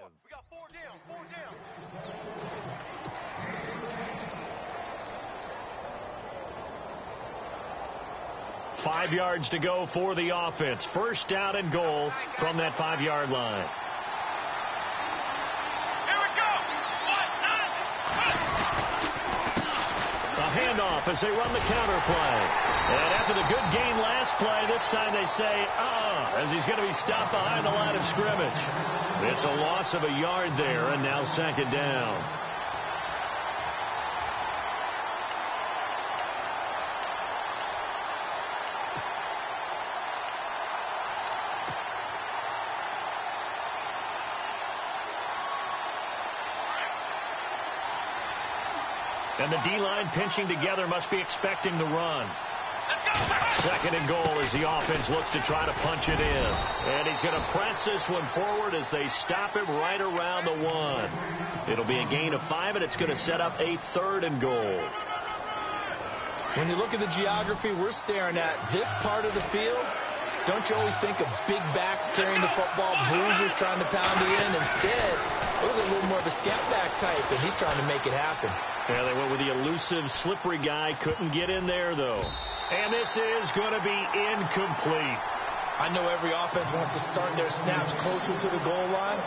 We got 4 down, 4 down. 5 yards to go for the offense. First down and goal from that 5-yard line. Here we go. A handoff as they run the counter play. And after the good gain last play, this time they say, as he's going to be stopped behind the line of scrimmage. It's a loss of a yard there, and now second down. And the D-line pinching together must be expecting the run. Second and goal as the offense looks to try to punch it in. And he's going to press this one forward as they stop him right around the 1. It'll be a gain of 5, and it's going to set up a 3rd and goal. When you look at the geography we're staring at, this part of the field, don't you always think of big backs carrying the football, bruisers trying to pound it in? Instead, look at a little more of a scat back type, and he's trying to make it happen. Yeah, they went with the elusive, slippery guy. Couldn't get in there, though. And this is going to be incomplete. I know every offense wants to start their snaps closer to the goal line,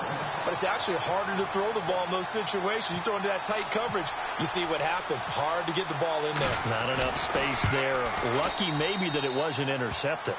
but it's actually harder to throw the ball in those situations. You throw into that tight coverage, you see what happens. Hard to get the ball in there. Not enough space there. Lucky maybe that it wasn't intercepted.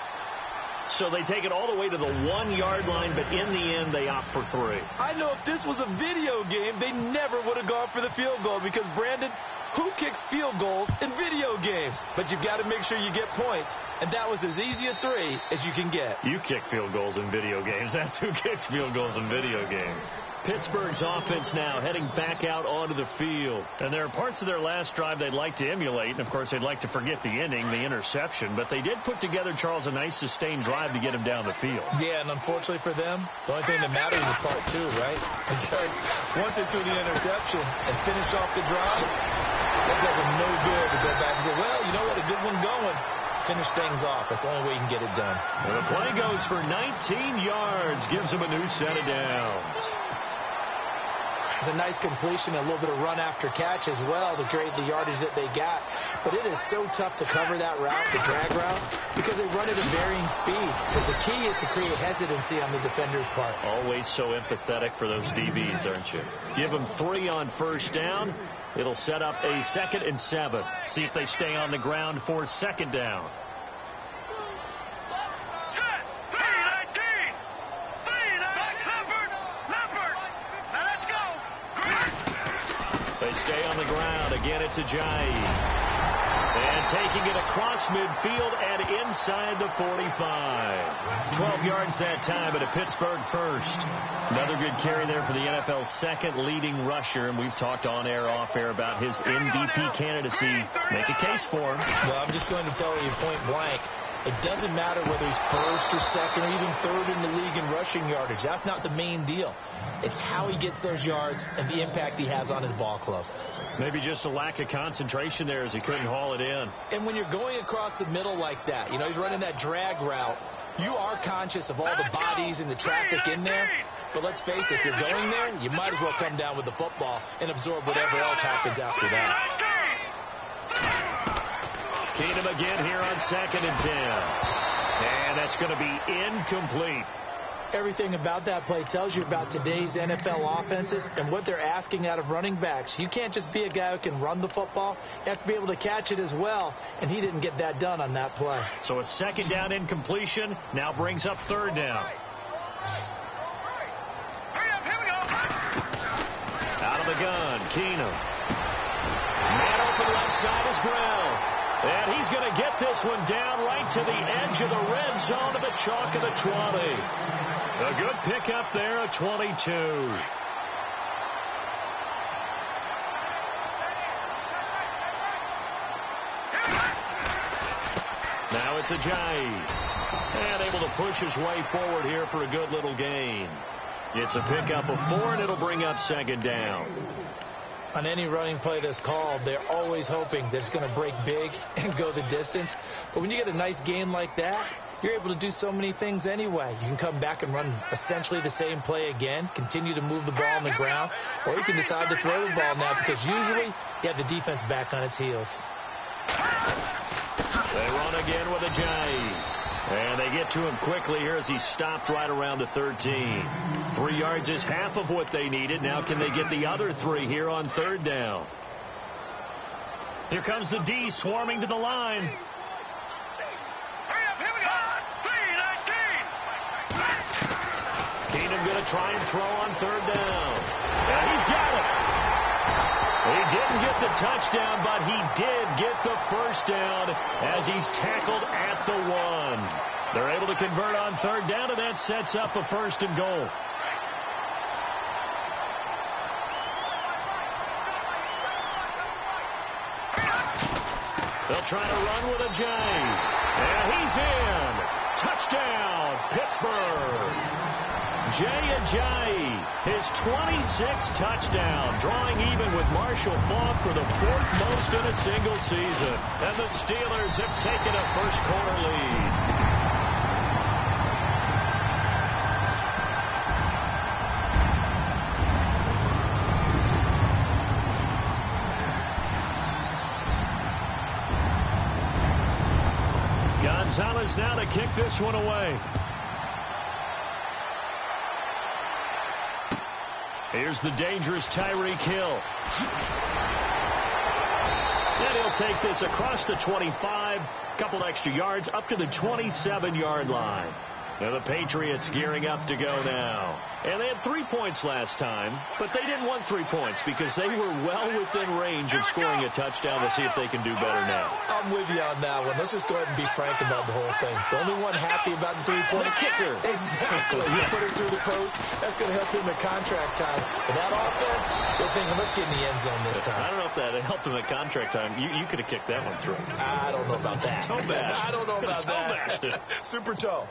So they take it all the way to the 1-yard line, but in the end, they opt for 3. I know if this was a video game, they never would have gone for the field goal because, Brandon, who kicks field goals in video games? But you've got to make sure you get points, and that was as easy a 3 as you can get. You kick field goals in video games. That's who kicks field goals in video games. Pittsburgh's offense now heading back out onto the field. And there are parts of their last drive they'd like to emulate. And, of course, they'd like to forget the ending, the interception. But they did put together, Charles, a nice sustained drive to get him down the field. Yeah, and unfortunately for them, the only thing that matters is part 2, right? Because once they threw the interception and finished off the drive, that does them no good to go back and say, well, you know what, a good one going. Finish things off. That's the only way you can get it done. And the play goes for 19 yards. Gives them a new set of downs. It's a nice completion, a little bit of run after catch as well to create the yardage that they got. But it is so tough to cover that route, the drag route, because they run it at varying speeds. But the key is to create hesitancy on the defender's part. Always so empathetic for those DBs, aren't you? Give them 3 on first down. It'll set up a 2nd and 7. See if they stay on the ground for second down. They stay on the ground. Again, it's Ajayi. And taking it across midfield and inside the 45. 12 yards that time, but a Pittsburgh first. Another good carry there for the NFL's 2nd leading rusher. And we've talked on air, off air about his MVP candidacy. Make a case for him. Well, I'm just going to tell you point blank. It doesn't matter whether he's 1st or 2nd or even 3rd in the league in rushing yardage. That's not the main deal. It's how he gets those yards and the impact he has on his ball club. Maybe just a lack of concentration there as he couldn't haul it in. And when you're going across the middle like that, he's running that drag route, you are conscious of all the bodies and the traffic in there. But let's face it, if you're going there, you might as well come down with the football and absorb whatever else happens after that. Keenum again here on 2nd and 10. And that's going to be incomplete. Everything about that play tells you about today's NFL offenses and what they're asking out of running backs. You can't just be a guy who can run the football. You have to be able to catch it as well, and he didn't get that done on that play. So a 2nd down incompletion now brings up 3rd down. Out of the gun, Keenum. Man open left side is Brown. And he's going to get this one down right to the edge of the red zone to the chalk of the 20. A good pickup there at 22. Now it's Ajayi. And able to push his way forward here for a good little gain. It's a pickup of 4, and it'll bring up 2nd down. On any running play that's called, they're always hoping that it's going to break big and go the distance. But when you get a nice gain like that, you're able to do so many things anyway. You can come back and run essentially the same play again, continue to move the ball on the ground, or you can decide to throw the ball now because usually you have the defense back on its heels. They run again with Ajayi. And they get to him quickly here as he's stopped right around the 13. 3 yards is half of what they needed. Now can they get the other 3 here on 3rd down? Here comes the D swarming to the line. Keenum going to try and throw on 3rd down. And he's got it. He didn't get the touchdown, but he did get the first down as he's tackled at the 1. They're able to convert on 3rd down, and that sets up a 1st and goal. They'll try to run with Ajayi. And he's in. Touchdown, Pittsburgh. Jay Ajayi, his 26th touchdown, drawing even with Marshall Faulk for the 4th most in a single season. And the Steelers have taken a first-quarter lead. Gonzalez now to kick this one away. Here's the dangerous Tyreek Hill. And he'll take this across the 25, couple extra yards, up to the 27-yard line. Now the Patriots gearing up to go now. And they had 3 points last time, but they didn't want 3 points because they were well within range of scoring a touchdown. We'll see if they can do better now. I'm with you on that one. Let's just go ahead and be frank about the whole thing. The only one happy about the 3-point kicker. Exactly. You put it through the post. That's going to help him at contract time. But that offense, they're thinking, let's get in the end zone this time. I don't know if that helped him at contract time. You could have kicked that one through. I don't know about that. Toe bash. I don't know about that. Super toe.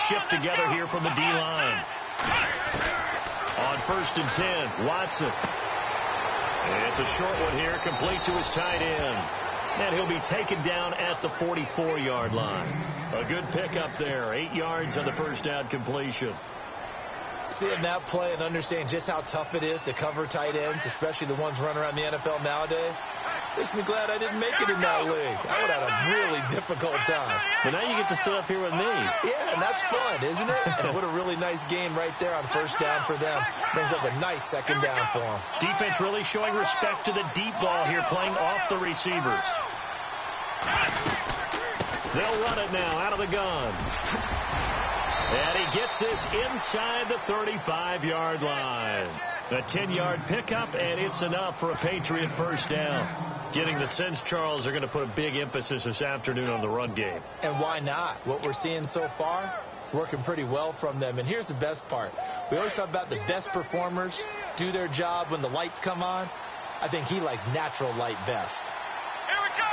Shift together here from the D-line. On 1st and 10, Watson. It's a short one here, complete to his tight end. And he'll be taken down at the 44-yard line. A good pickup there, 8 yards on the first down completion. Seeing that play and understand just how tough it is to cover tight ends, especially the ones running around the NFL nowadays, makes me glad I didn't make it in that league. I would have had a really difficult time. But now you get to sit up here with me. Yeah, and that's fun, isn't it? And what a really nice game right there on 1st down for them. Brings up a nice 2nd down for them. Defense really showing respect to the deep ball here, playing off the receivers. They'll run it now out of the gun. And he gets this inside the 35-yard line. A 10-yard pickup, and it's enough for a Patriot first down. Getting the sense, Charles, they're going to put a big emphasis this afternoon on the run game. And why not? What we're seeing so far, it's working pretty well from them. And here's the best part. We always talk about the best performers do their job when the lights come on. I think he likes natural light best. Here we go.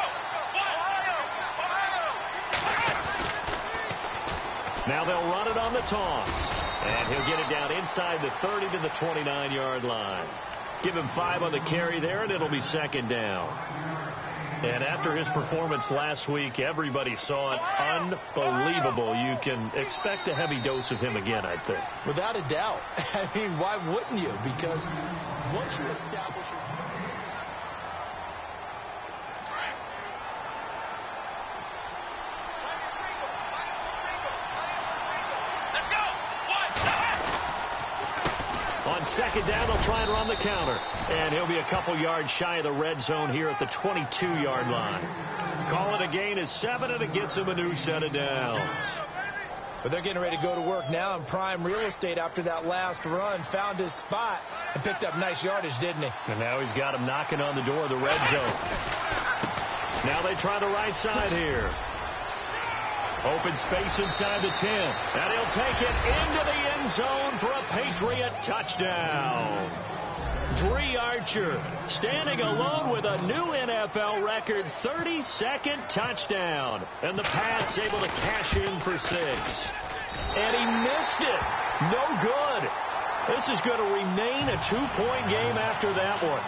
Now they'll run it on the toss. And he'll get it down inside the 30 to the 29-yard line. Give him 5 on the carry there, and it'll be 2nd down. And after his performance last week, everybody saw it. Unbelievable. You can expect a heavy dose of him again, I think. Without a doubt. I mean, why wouldn't you? Because once you establish your... On 2nd down, they'll try and run the counter. And he'll be a couple yards shy of the red zone here at the 22-yard line. Call it a gain of 7, and it gets him a new set of downs. But they're getting ready to go to work now in prime real estate after that last run. Found his spot and picked up nice yardage, didn't he? And now he's got him knocking on the door of the red zone. Now they try the right side here. Open space inside the 10. And he'll take it into the end zone for a Patriot touchdown. Dree Archer standing alone with a new NFL record 32nd touchdown. And the Pats able to cash in for 6. And he missed it. No good. This is going to remain a 2-point game after that one.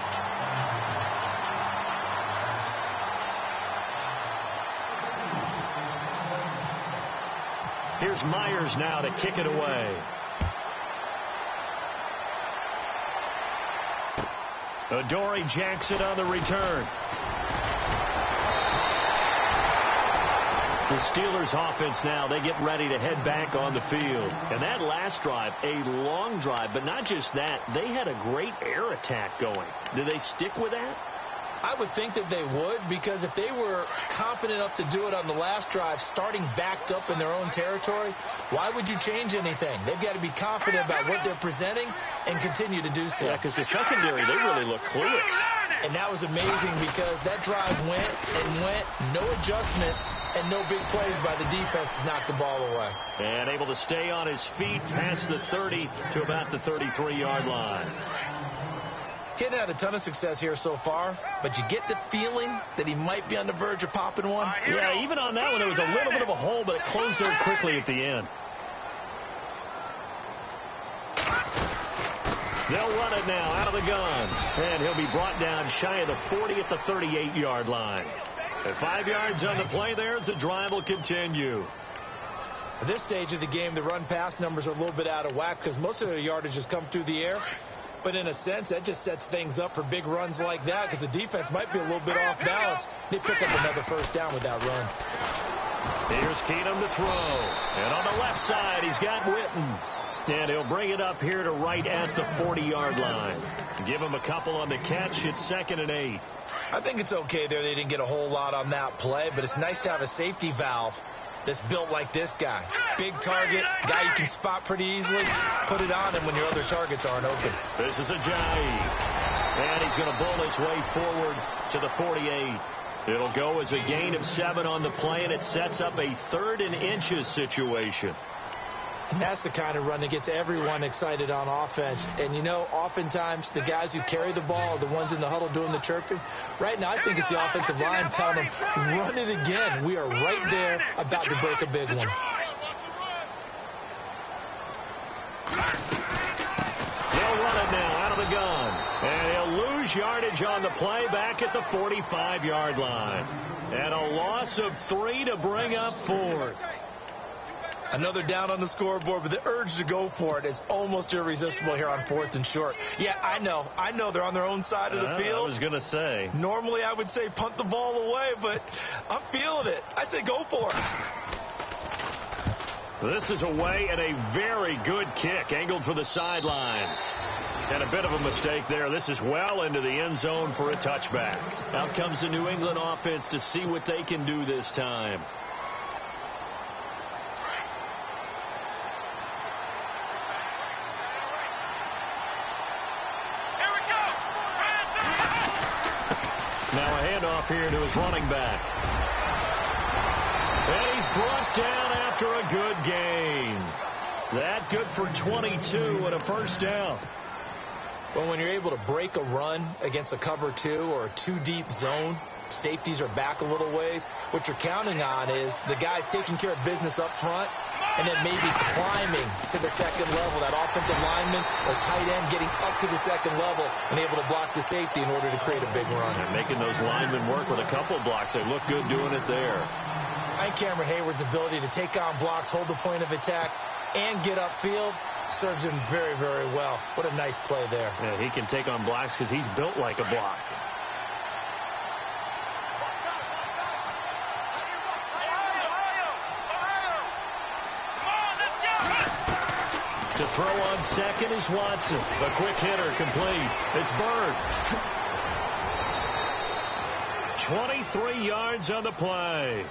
Here's Myers now to kick it away. Adoree Jackson on the return. The Steelers offense now, they get ready to head back on the field. And that last drive, a long drive, but not just that, they had a great air attack going. Do they stick with that? I would think that they would, because if they were confident enough to do it on the last drive, starting backed up in their own territory, why would you change anything? They've got to be confident about what they're presenting and continue to do so. Yeah, because the secondary, they really look clueless. And that was amazing because that drive went and went, no adjustments and no big plays by the defense to knock the ball away. And able to stay on his feet past the 30 to about the 33-yard line. He hadn't had a ton of success here so far, but you get the feeling that he might be on the verge of popping one. Yeah, even on that one, there was a little bit of a hole, but it closed there quickly at the end. They'll run it now out of the gun. And he'll be brought down shy of the 40 at the 38-yard line. At 5 yards on the play there as the drive will continue. At this stage of the game, the run-pass numbers are a little bit out of whack because most of their yardage has come through the air. But in a sense, that just sets things up for big runs like that because the defense might be a little bit off balance. They pick up another first down with that run. Here's Keenum to throw. And on the left side, he's got Witten. And he'll bring it up here to right at the 40-yard line. Give him a couple on the catch. It's 2nd and 8. I think it's okay there. They didn't get a whole lot on that play, but it's nice to have a safety valve that's built like this guy. Big target, guy you can spot pretty easily. Put it on him when your other targets aren't open. This is Ajayi. And he's going to bull his way forward to the 48. It'll go as a gain of 7 on the play, and it sets up a 3rd and inches situation. And that's the kind of run that gets everyone excited on offense. And, you know, oftentimes the guys who carry the ball are the ones in the huddle doing the chirping. Right now, I think it's the offensive line telling them, run it again. We are right there about to break a big one. They'll run it now out of the gun. And he'll lose yardage on the play back at the 45-yard line. And a loss of 3 to bring up 4th. Another down on the scoreboard, but the urge to go for it is almost irresistible here on 4th and short. Yeah, I know they're on their own side of the field. I was going to say. Normally I would say punt the ball away, but I'm feeling it. I say go for it. This is away and a very good kick, angled for the sidelines. And a bit of a mistake there. This is well into the end zone for a touchback. Out comes the New England offense to see what they can do this time. Now a handoff here to his running back. And he's brought down after a good gain. That good for 22 and a first down. Well, when you're able to break a run against a cover 2 or a 2-deep zone, safeties are back a little ways. What you're counting on is the guys taking care of business up front and then maybe climbing to the second level. That offensive lineman or tight end getting up to the second level and able to block the safety in order to create a big run. And making those linemen work with a couple blocks. They look good doing it there. I think Cameron Hayward's ability to take on blocks, hold the point of attack, and get upfield serves him very, very well. What a nice play there. Yeah, he can take on blocks because he's built like a block. To throw on second is Watson. A quick hitter complete. It's Bird. 23 yards on the play.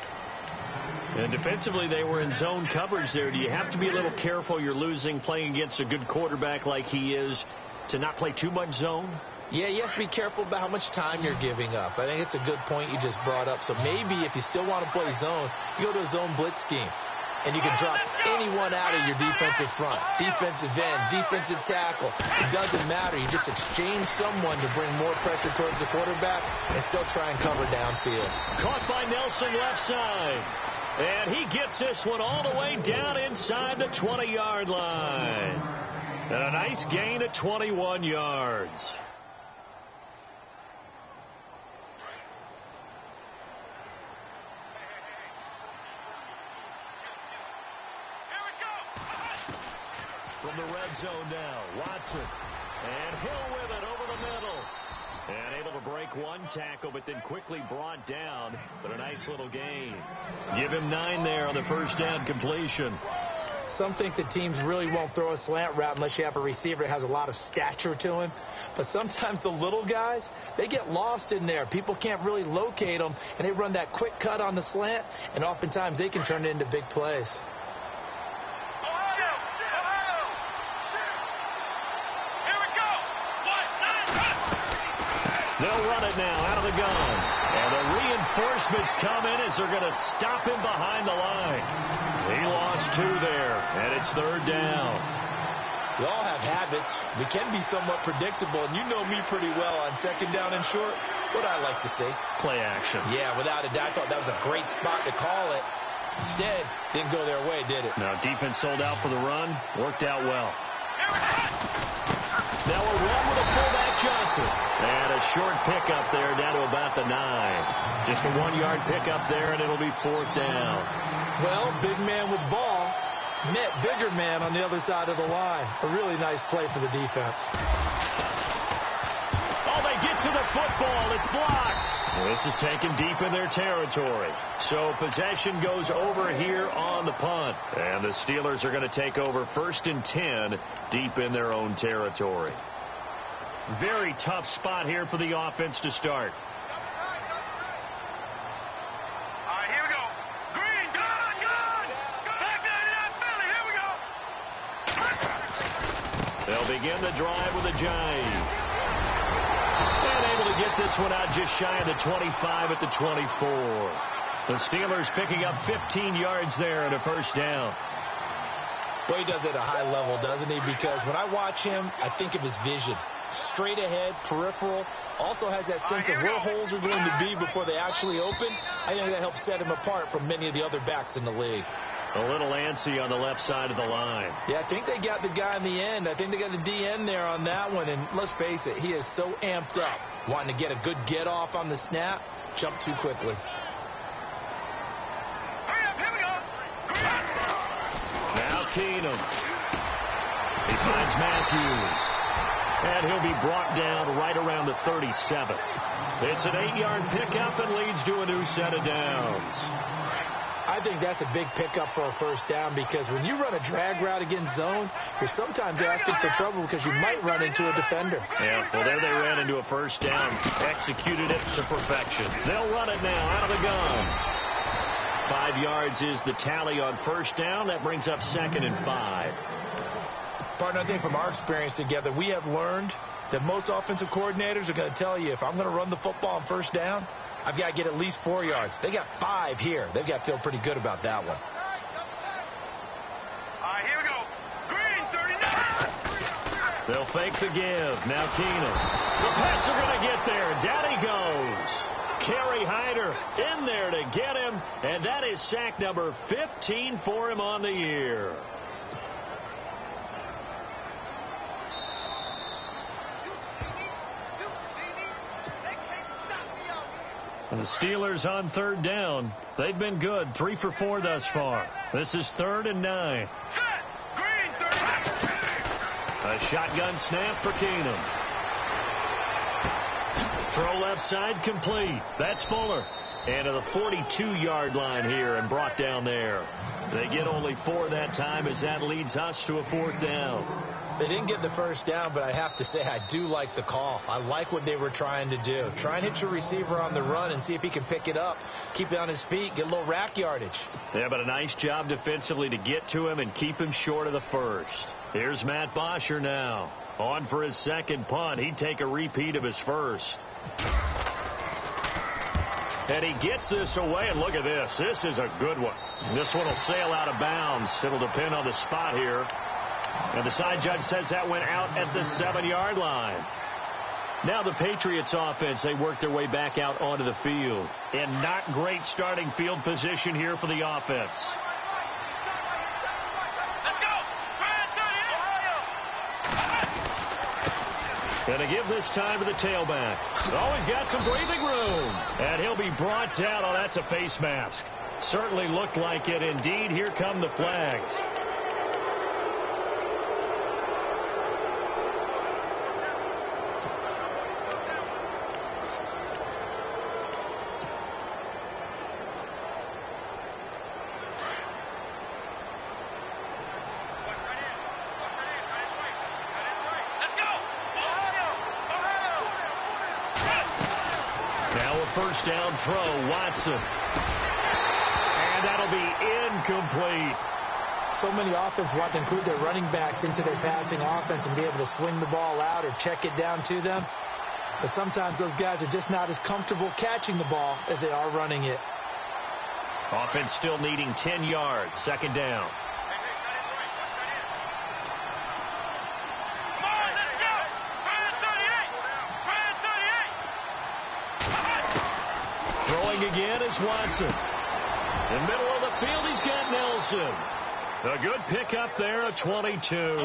And defensively, they were in zone coverage there. Do you have to be a little careful? You're losing playing against a good quarterback like he is to not play too much zone? Yeah, you have to be careful about how much time you're giving up. I think it's a good point you just brought up. So maybe if you still want to play zone, you go to a zone blitz scheme. And you can drop anyone out of your defensive front. Defensive end, defensive tackle. It doesn't matter. You just exchange someone to bring more pressure towards the quarterback and still try and cover downfield. Caught by Nelson left side. And he gets this one all the way down inside the 20-yard line. And a nice gain at 21 yards. From the red zone now, Watson. And Hill with it over the middle. And able to break one tackle, but then quickly brought down. But a nice little gain. Give him 9 there on the first down completion. Some think the teams really won't throw a slant route unless you have a receiver that has a lot of stature to him. But sometimes the little guys, they get lost in there. People can't really locate them, and they run that quick cut on the slant, and oftentimes they can turn it into big plays. They'll run it now out of the gun. And the reinforcements come in as they're going to stop him behind the line. He lost 2 there, and it's 3rd down. We all have habits. We can be somewhat predictable, and you know me pretty well on 2nd down and short. What I like to say? Play action. Yeah, without a doubt. I thought that was a great spot to call it. Instead, didn't go their way, did it? Now, defense sold out for the run. Worked out well. Now a run with a fullback Johnson. And a short pickup there down to about the 9. Just a 1-yard pickup there, and it'll be 4th down. Well, big man with ball met bigger man on the other side of the line. A really nice play for the defense. Oh, they get to the football. It's blocked. Well, this is taken deep in their territory. So possession goes over here on the punt. And the Steelers are going to take over 1st and 10 deep in their own territory. Very tough spot here for the offense to start. All right, here we go. Green, gun. Back there in Philly. Here we go. They'll begin the drive with a jive. And able to get this one out just shy of the 25 at the 24. The Steelers picking up 15 yards there and a 1st down. Well, he does it at a high level, doesn't he? Because when I watch him, I think of his vision. Straight ahead, peripheral. Also has that sense of where holes are going to be before they actually open. I think that helps set him apart from many of the other backs in the league. A little antsy on the left side of the line. Yeah, I think they got the guy in the end. I think they got the DN there on that one. And let's face it, he is so amped up, wanting to get a good get off on the snap, jump too quickly. Hurry up, here we go. Now Keenum. He finds Matthews. And he'll be brought down right around the 37th. It's an 8-yard pickup and leads to a new set of downs. I think that's a big pickup for a 1st down because when you run a drag route against zone, you're sometimes asking for trouble because you might run into a defender. Yeah, well, there they ran into a 1st down. Executed it to perfection. They'll run it now out of the gun. 5 yards is the tally on 1st down. That brings up 2nd and 5. Partner, I think from our experience together, we have learned that most offensive coordinators are going to tell you if I'm going to run the football on 1st down, I've got to get at least 4 yards. They got 5 here. They've got to feel pretty good about that one. All right, here we go. Green, 39. They'll fake the give. Now Keenum. The Pats are going to get there. Down he goes. Kerry Hyder in there to get him. And that is sack number 15 for him on the year. And the Steelers on 3rd down. They've been good. 3 for 4 thus far. This is 3rd and 9. Set. Green, 30. A shotgun snap for Keenum. Throw left side complete. That's Fuller. And to the 42-yard line here and brought down there. They get only 4 that time as that leads us to a 4th down. They didn't get the 1st down, but I have to say I do like the call. I like what they were trying to do. Try and hit your receiver on the run and see if he can pick it up, keep it on his feet, get a little rack yardage. Yeah, but a nice job defensively to get to him and keep him short of the 1st. Here's Matt Bosher now. On for his 2nd punt. He'd take a repeat of his 1st. And he gets this away, and look at this. This is a good one. This one will sail out of bounds. It'll depend on the spot here. And the side judge says that went out at the 7-yard line. Now the Patriots offense, they work their way back out onto the field. And not great starting field position here for the offense. Let's go. And to give this time to the tailback. Oh, he's got some breathing room. And he'll be brought down. Oh, that's a face mask. Certainly looked like it. Indeed, here come the flags. First down throw, Watson. And that'll be incomplete. So many offenses want to include their running backs into their passing offense and be able to swing the ball out or check it down to them. But sometimes those guys are just not as comfortable catching the ball as they are running it. Offense still needing 10 yards. Second down. Again is Watson. In the middle of the field, he's got Nelson. A good pickup there of 22.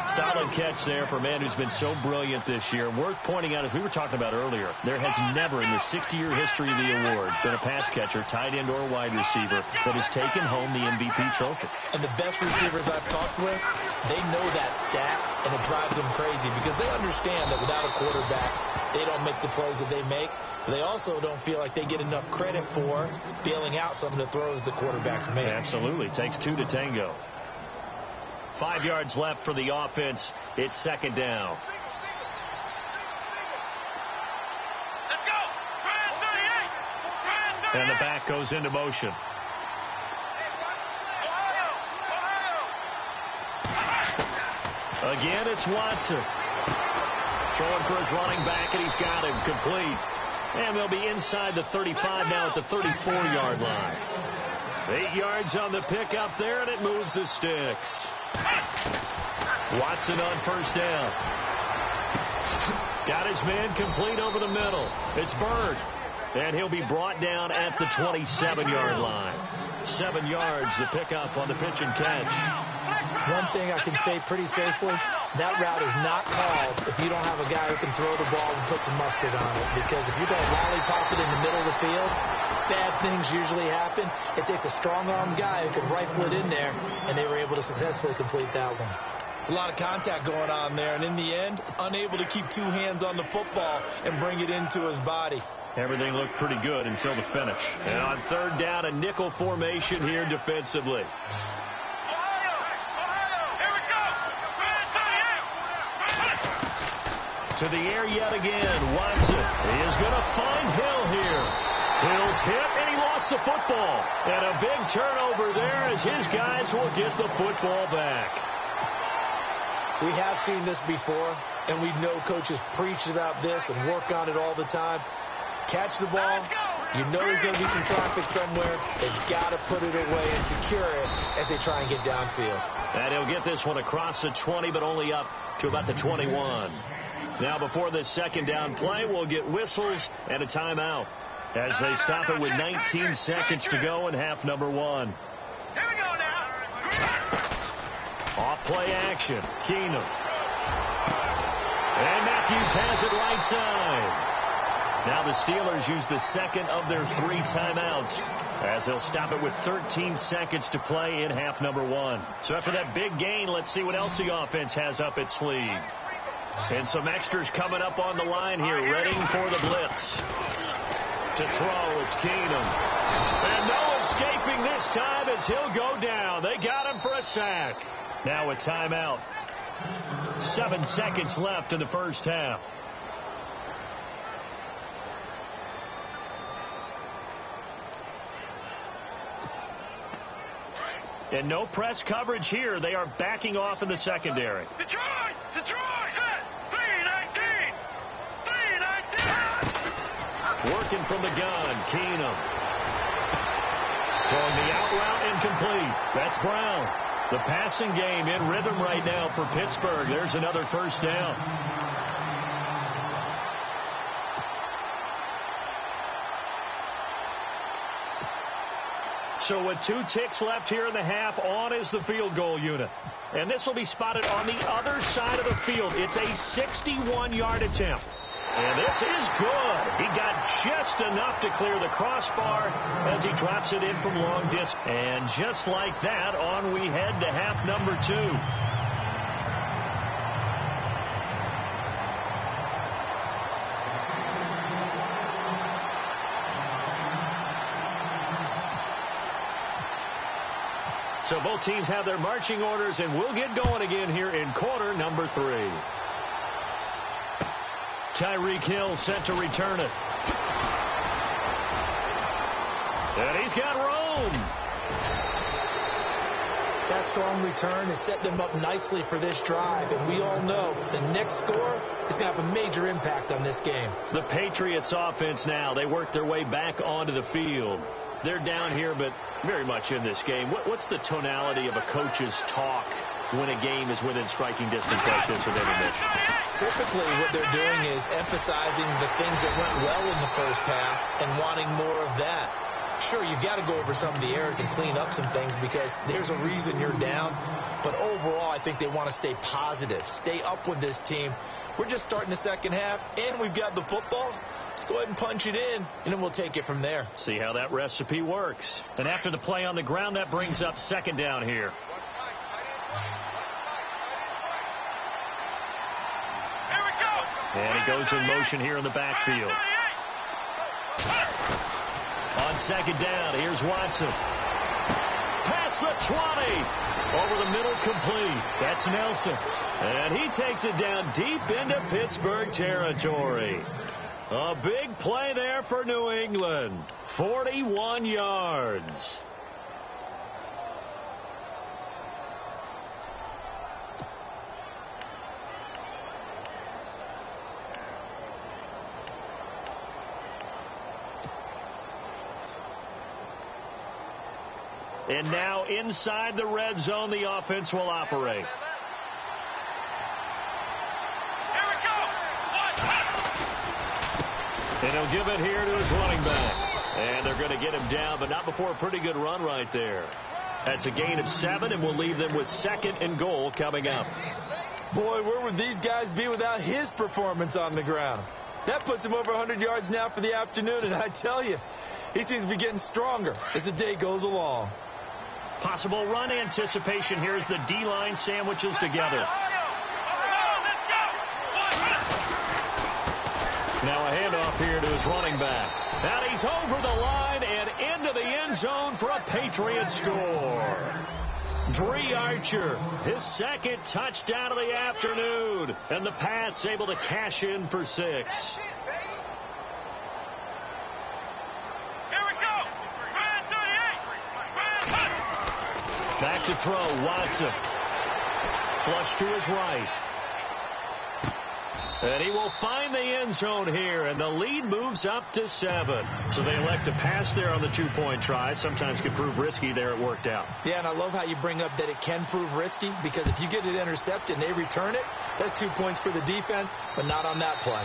Solid catch there for a man who's been so brilliant this year. Worth pointing out, as we were talking about earlier, there has never in the 60-year history of the award been a pass catcher, tight end or wide receiver that has taken home the MVP trophy. And the best receivers I've talked with, they know that stat, and it drives them crazy because they understand that without a quarterback, they don't make the plays that they make. They also don't feel like they get enough credit for bailing out some of the throws the quarterbacks make. Absolutely. Takes two to tango. 5 yards left for the offense. It's second down. Let's go! And the back goes into motion. Again, it's Watson. Throwing for his running back, and he's got him complete. And they'll be inside the 35 now at the 34-yard line. 8 yards on the pickup there, and it moves the sticks. Watson on first down. Got his man complete over the middle. It's Bird. And he'll be brought down at the 27-yard line. 7 yards the pickup on the pitch and catch. One thing I can say pretty safely, that route is not called if you don't have a guy who can throw the ball and put some mustard on it. Because if you don't lollipop it in the middle of the field, bad things usually happen. It takes a strong-armed guy who can rifle it in there, and they were able to successfully complete that one. It's a lot of contact going on there, and in the end, unable to keep two hands on the football and bring it into his body. Everything looked pretty good until the finish. And on third down, a nickel formation here defensively. To the air yet again. Watson is going to find Hill here. Hill's hit, and he lost the football. And a big turnover there as his guys will get the football back. We have seen this before, and we know coaches preach about this and work on it all the time. Catch the ball. You know there's going to be some traffic somewhere. They've got to put it away and secure it as they try and get downfield. And he'll get this one across the 20, but only up to about the 21. Now, before this second down play, we'll get whistles and a timeout as they stop it with 19 seconds to go in half number one. Here we go now. Off play action. Keenum. And Matthews has it right side. Now the Steelers use the second of their 3 timeouts as they'll stop it with 13 seconds to play in half number one. So after that big gain, let's see what else the offense has up its sleeve. And some extras coming up on the line here, ready for the blitz. To throw, it's Keenum. And no escaping this time as he'll go down. They got him for a sack. Now a timeout. 7 seconds left in the first half. And no press coverage here. They are backing off in the secondary. Detroit! Detroit! Set! 319! 319! Working from the gun, Keenum. Throwing the out route incomplete. That's Brown. The passing game in rhythm right now for Pittsburgh. There's another first down. So with 2 ticks left here in the half, on is the field goal unit. And this will be spotted on the other side of the field. It's a 61-yard attempt. And this is good. He got just enough to clear the crossbar as he drops it in from long distance. And just like that, on we head to half number 2. So both teams have their marching orders, and we'll get going again here in quarter number 3. Tyreek Hill set to return it. And he's got room. That strong return has set them up nicely for this drive, and we all know the next score is going to have a major impact on this game. The Patriots offense now, they work their way back onto the field. They're down here, but very much in this game. What's the tonality of a coach's talk when a game is within striking distance like this of intermission? Typically, what they're doing is emphasizing the things that went well in the first half and wanting more of that. Sure, you've got to go over some of the errors and clean up some things because there's a reason you're down. But overall, I think they want to stay positive, stay up with this team. We're just starting the second half, and we've got the football. Let's go ahead and punch it in, and then we'll take it from there. See how that recipe works. And after the play on the ground, that brings up second down here. Here we go. And he goes in motion here in the backfield. On second down, here's Watson. Past the 20. Over the middle, complete. That's Nelson. And he takes it down deep into Pittsburgh territory. A big play there for New England. 41 yards. And now inside the red zone, the offense will operate. And he'll give it here to his running back. And they're going to get him down, but not before a pretty good run right there. That's a gain of 7, and we'll leave them with 2nd and goal coming up. Boy, where would these guys be without his performance on the ground? That puts him over 100 yards now for the afternoon, and I tell you, he seems to be getting stronger as the day goes along. Possible run anticipation here as the D-line sandwiches together. Now a handoff here to his running back. And he's over the line and into the end zone for a Patriot score. Dree Archer, his 2nd touchdown of the afternoon. And the Pats able to cash in for 6. Back to throw, Watson. Flush to his right. And he will find the end zone here, and the lead moves up to 7. So they elect to pass there on the 2-point try. Sometimes can prove risky there. It worked out. Yeah, and I love how you bring up that it can prove risky, because if you get it intercepted and they return it, that's 2 points for the defense, but not on that play.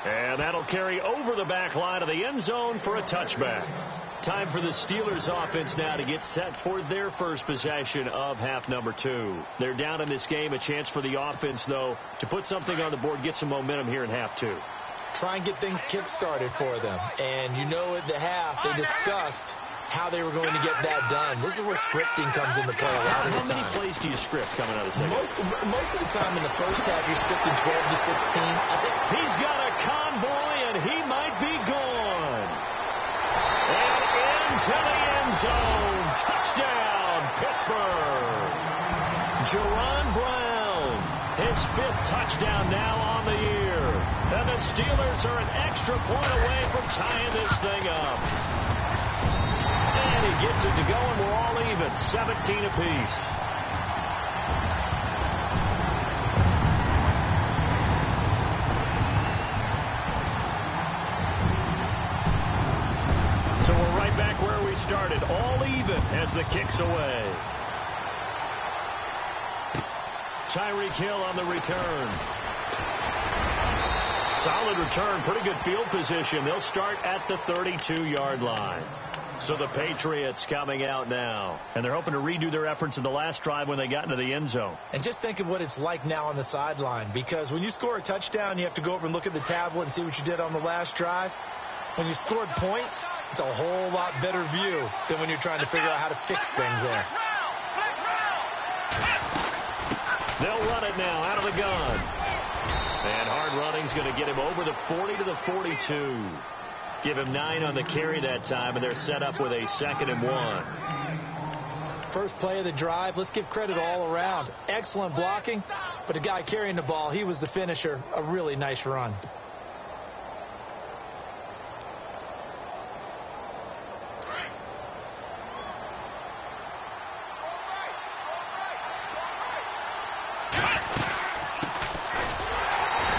And that'll carry over the back line of the end zone for a touchback. Time for the Steelers offense now to get set for their first possession of half number 2. They're down in this game. A chance for the offense, though, to put something on the board, get some momentum here in half 2. Try and get things kick-started for them. And you know at the half they discussed how they were going to get that done. This is where scripting comes into play a lot of the time. How many plays do you script coming out of the second? Most of the time in the first half you're scripting 12 to 16. I think he's got a convoy, and he might be gone. And into the end zone. Touchdown, Pittsburgh. Jerron Brown, his 5th touchdown now on the year. And the Steelers are an extra point away from tying this thing up. And he gets it to go, and we're all even, 17 apiece. So we're right back where we started, all even as the kick's away. Tyreek Hill on the return. Solid return, pretty good field position. They'll start at the 32-yard line. So the Patriots coming out now, and they're hoping to redo their efforts in the last drive when they got into the end zone. And just think of what it's like now on the sideline, because when you score a touchdown, you have to go over and look at the tablet and see what you did on the last drive. When you scored points, it's a whole lot better view than when you're trying to figure out how to fix things there. They'll run it now out of the gun. And hard running's going to get him over the 40 to the 42. Give him 9 on the carry that time, and they're set up with a 2nd and 1. First play of the drive, let's give credit all around. Excellent blocking, but the guy carrying the ball, he was the finisher. A really nice run.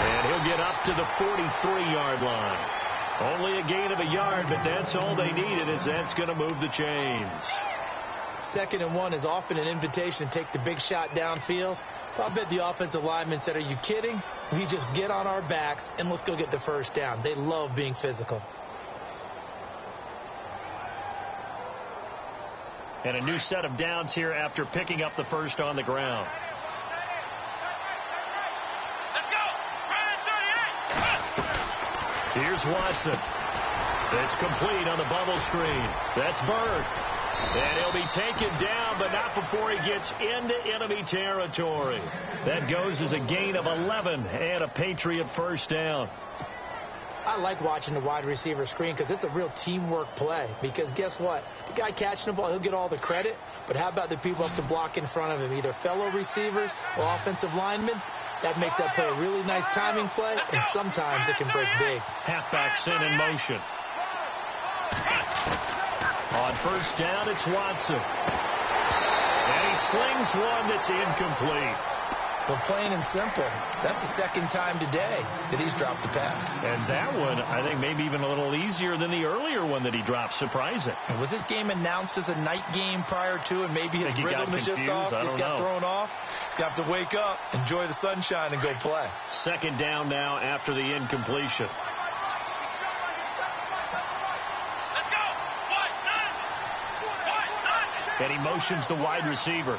And he'll get up to the 43-yard line. Only a gain of a yard, but that's all they needed, as that's going to move the chains. 2nd and 1 is often an invitation to take the big shot downfield. I'll bet the offensive lineman said, are you kidding? We just get on our backs and let's go get the first down. They love being physical. And a new set of downs here after picking up the first on the ground. Here's Watson. It's complete on the bubble screen. That's Bird. And he'll be taken down, but not before he gets into enemy territory. That goes as a gain of 11 and a Patriot first down. I like watching the wide receiver screen because it's a real teamwork play. Because guess what? The guy catching the ball, he'll get all the credit. But how about the people up to block in front of him, either fellow receivers or offensive linemen? That makes that play a really nice timing play, and sometimes it can break big. Halfback sent in motion. On first down, it's Watson. And he slings one that's incomplete. But plain and simple, that's the 2nd time today that he's dropped a pass. And that one, I think, maybe even a little easier than the earlier one that he dropped. Surprising. And was this game announced as a night game prior to, and maybe his rhythm is just off? He's got thrown off. He's got to wake up, enjoy the sunshine, and go play. 2nd down now after the incompletion. And he motions the wide receiver.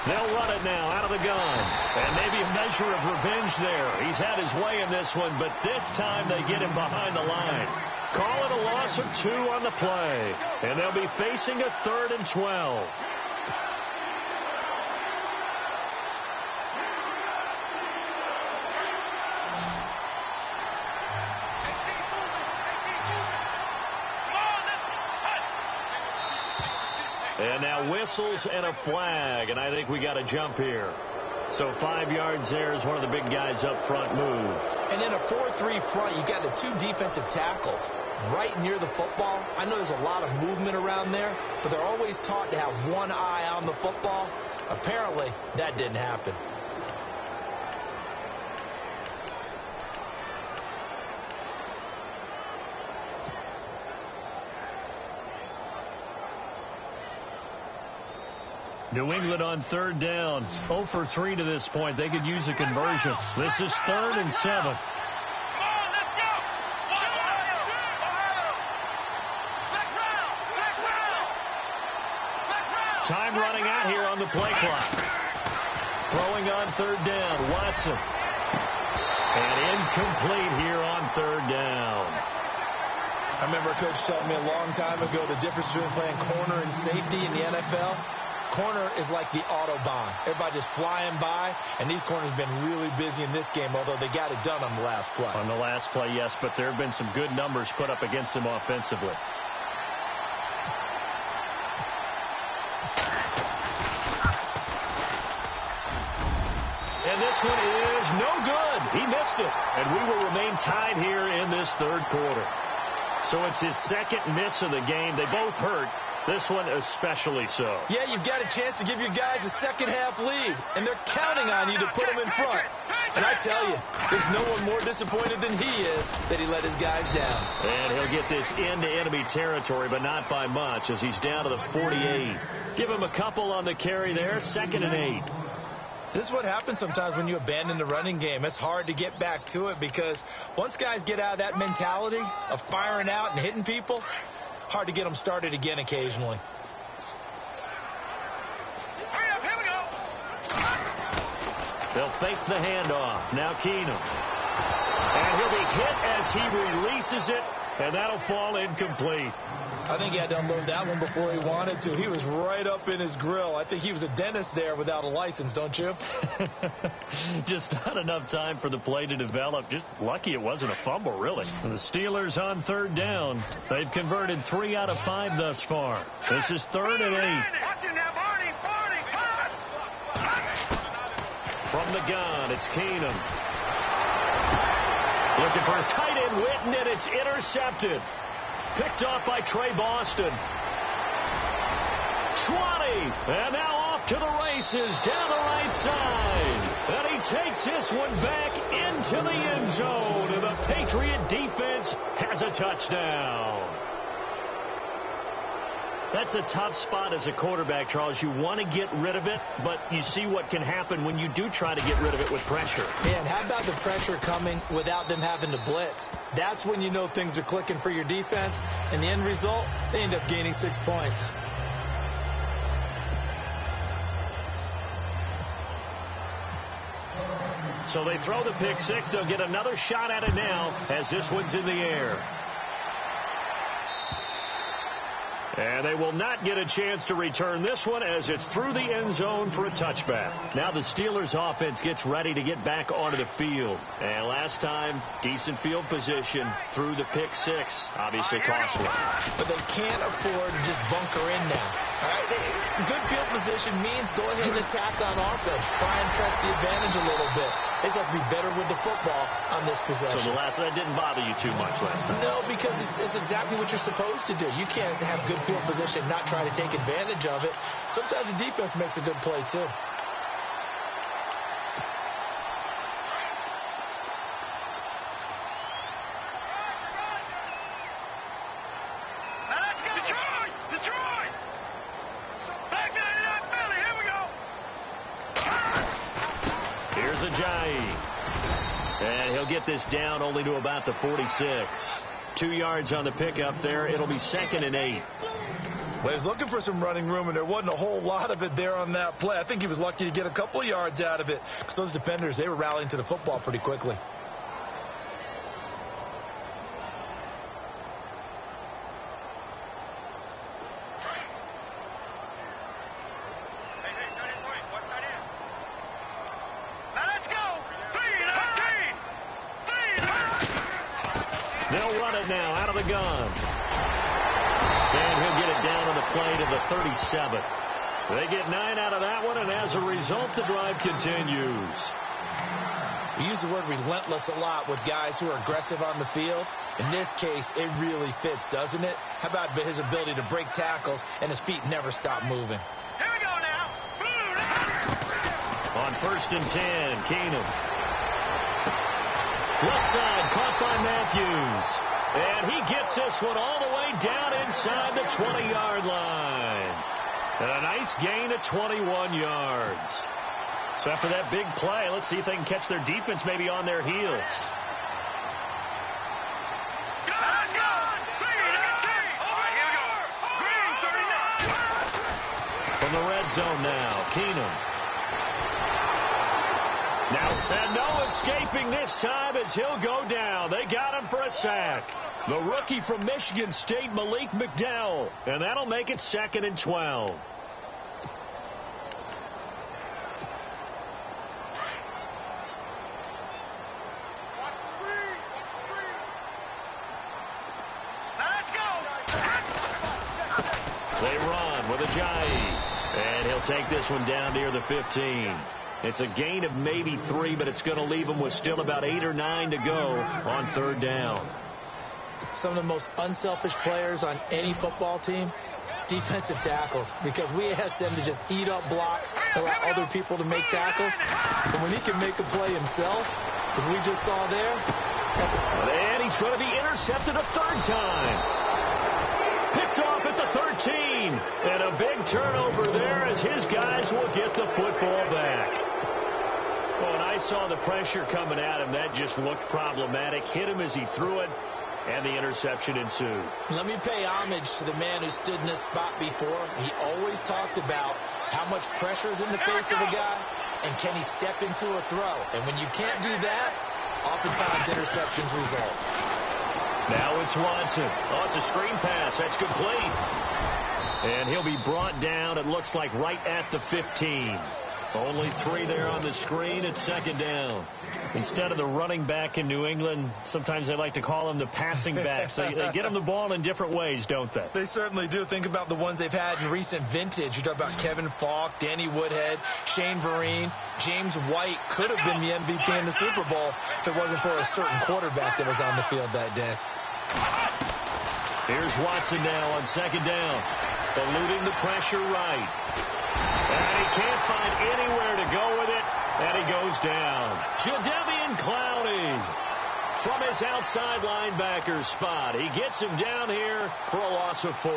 They'll run it now out of the gun. And maybe a measure of revenge there. He's had his way in this one, but this time they get him behind the line. Call it a loss of 2 on the play. And they'll be facing a 3rd and 12. And now whistles and a flag, and I think we got a jump here. So 5 yards there as one of the big guys up front moved. And in a 4-3 front, you got the 2 defensive tackles right near the football. I know there's a lot of movement around there, but they're always taught to have one eye on the football. Apparently, that didn't happen. New England on 3rd down. 0 for 3 to this point. They could use a conversion. This is 3rd and 7. Time running out here on the play clock. Throwing on 3rd down. Watson. And incomplete here on 3rd down. I remember a coach telling me a long time ago the difference between playing corner and safety in the NFL. Corner is like the Autobahn. Everybody just flying by, and these corners have been really busy in this game, although they got it done on the last play. On the last play, yes, but there have been some good numbers put up against them offensively. And this one is no good. He missed it, and we will remain tied here in this 3rd quarter. So it's his 2nd miss of the game. They both hurt. This one especially so. Yeah, you've got a chance to give your guys a second-half lead, and they're counting on you to put them in front. And I tell you, there's no one more disappointed than he is that he let his guys down. And he'll get this into enemy territory, but not by much, as he's down to the 48. Give him a couple on the carry there, 2nd and 8. This is what happens sometimes when you abandon the running game. It's hard to get back to it because once guys get out of that mentality of firing out and hitting people, hard to get them started again occasionally. Here we go. They'll fake the handoff. Now Keenum. And he'll be hit as he releases it, and that'll fall incomplete. I think he had to unload that one before he wanted to. He was right up in his grill. I think he was a dentist there without a license, don't you? Just not enough time for the play to develop. Just lucky it wasn't a fumble, really. And the Steelers on third down. They've converted 3 out of 5 thus far. This is 3rd and 8. Watch him now, Barney. From the gun, it's Keenum. Looking for his tight end, Witten, and it's intercepted. Picked off by Trey Boston. 20. And now off to the races down the right side. And he takes this one back into the end zone. And the Patriot defense has a touchdown. That's a tough spot as a quarterback, Charles. You want to get rid of it, but you see what can happen when you do try to get rid of it with pressure. And how about the pressure coming without them having to blitz? That's when you know things are clicking for your defense. And the end result, they end up gaining 6 points. So they throw the pick six. They'll get another shot at it now as this one's in the air. And they will not get a chance to return this one as it's through the end zone for a touchback. Now the Steelers offense gets ready to get back onto the field. And last time, decent field position through the pick six. Obviously costly. But they can't afford to just bunker in now. All right? Good field position means go ahead and attack on offense. Try and press the advantage a little bit. They just have to be better with the football on this possession. So that didn't bother you too much last time? No, because it's exactly what you're supposed to do. You can't have good field position, not try to take advantage of it. Sometimes the defense makes a good play, too. Detroit! Back there in that belly, here we go! Here's Ajayi. And he'll get this down only to about the 46. 2 yards on the pickup there. It'll be 2nd and 8. Well, he was looking for some running room, and there wasn't a whole lot of it there on that play. I think he was lucky to get a couple yards out of it because those defenders, they were rallying to the football pretty quickly. They'll run it now out of the gun. And he'll get it down on the play to the 37. They get 9 out of that one, and as a result, the drive continues. We use the word relentless a lot with guys who are aggressive on the field. In this case, it really fits, doesn't it? How about his ability to break tackles and his feet never stop moving? Here we go now. On 1st and 10, Keenum. Left side, caught by Matthews. And he gets this one all the way down inside the 20-yard line. And a nice gain of 21 yards. So after that big play, let's see if they can catch their defense maybe on their heels. From the red zone now, Keenum. Now, and no escaping this time as he'll go down. They got him for a sack. The rookie from Michigan State, Malik McDowell. And that'll make it 2nd and 12. They run with Ajayi. And he'll take this one down near the 15. It's a gain of maybe 3, but it's going to leave them with still about 8 or 9 to go on 3rd down. Some of the most unselfish players on any football team, defensive tackles, because we ask them to just eat up blocks, allow other people to make tackles. But when he can make a play himself, as we just saw there, and he's going to be intercepted a 3rd time. Picked off at the 13. And a big turnover there as his guys will get the football back. Well, when I saw the pressure coming at him, that just looked problematic. Hit him as he threw it, and the interception ensued. Let me pay homage to the man who stood in this spot before. He always talked about how much pressure is in the face of a guy, and can he step into a throw. And when you can't do that, oftentimes interceptions result. Now it's Watson. Oh, it's a screen pass. That's complete. And he'll be brought down, it looks like, right at the 15. Only 3 there on the screen. It's second down. Instead of the running back in New England, sometimes they like to call him the passing backs. They get him the ball in different ways, don't they? They certainly do. Think about the ones they've had in recent vintage. You talk about Kevin Falk, Danny Woodhead, Shane Vereen. James White could have been the MVP in the Super Bowl if it wasn't for a certain quarterback that was on the field that day. Here's Watson now on second down. Eluding the pressure right. And he can't find anywhere to go with it. And he goes down. Jadeveon Clowney from his outside linebacker spot. He gets him down here for a loss of 4.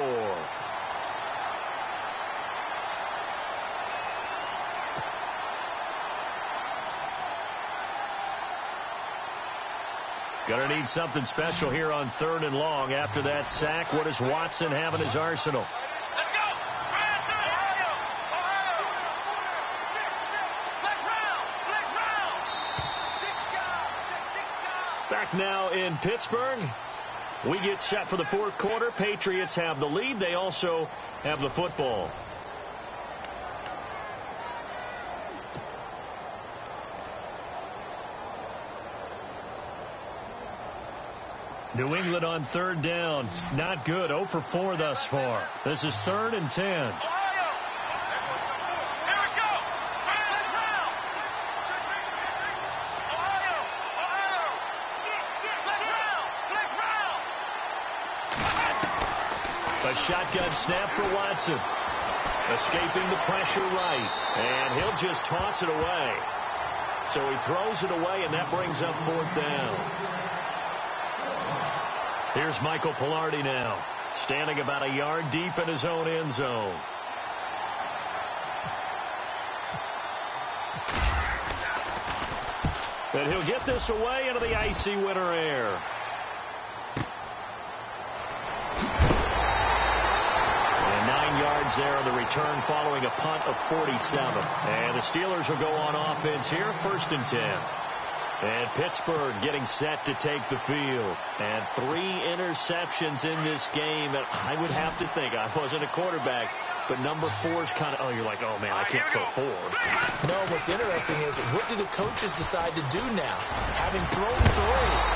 Gonna need something special here on 3rd and long. After that sack, what does Watson have in his arsenal? Let's go! Back now in Pittsburgh. We get set for the 4th quarter. Patriots have the lead. They also have the football. New England on 3rd down. Not good. 0 for 4 thus far. This is 3rd and 10. A shotgun snap for Watson. Escaping the pressure right. And he'll just toss it away. So he throws it away, and that brings up 4th down. Here's Michael Pilardi now, standing about a yard deep in his own end zone. And he'll get this away into the icy winter air. And 9 yards there on the return following a punt of 47. And the Steelers will go on offense here, 1st and 10. And Pittsburgh getting set to take the field. And 3 interceptions in this game. And I would have to think, I wasn't a quarterback, but number 4 is kind of, oh, you're like, oh, man, I can't throw 4. No, what's interesting is, what do the coaches decide to do now? Having thrown 3,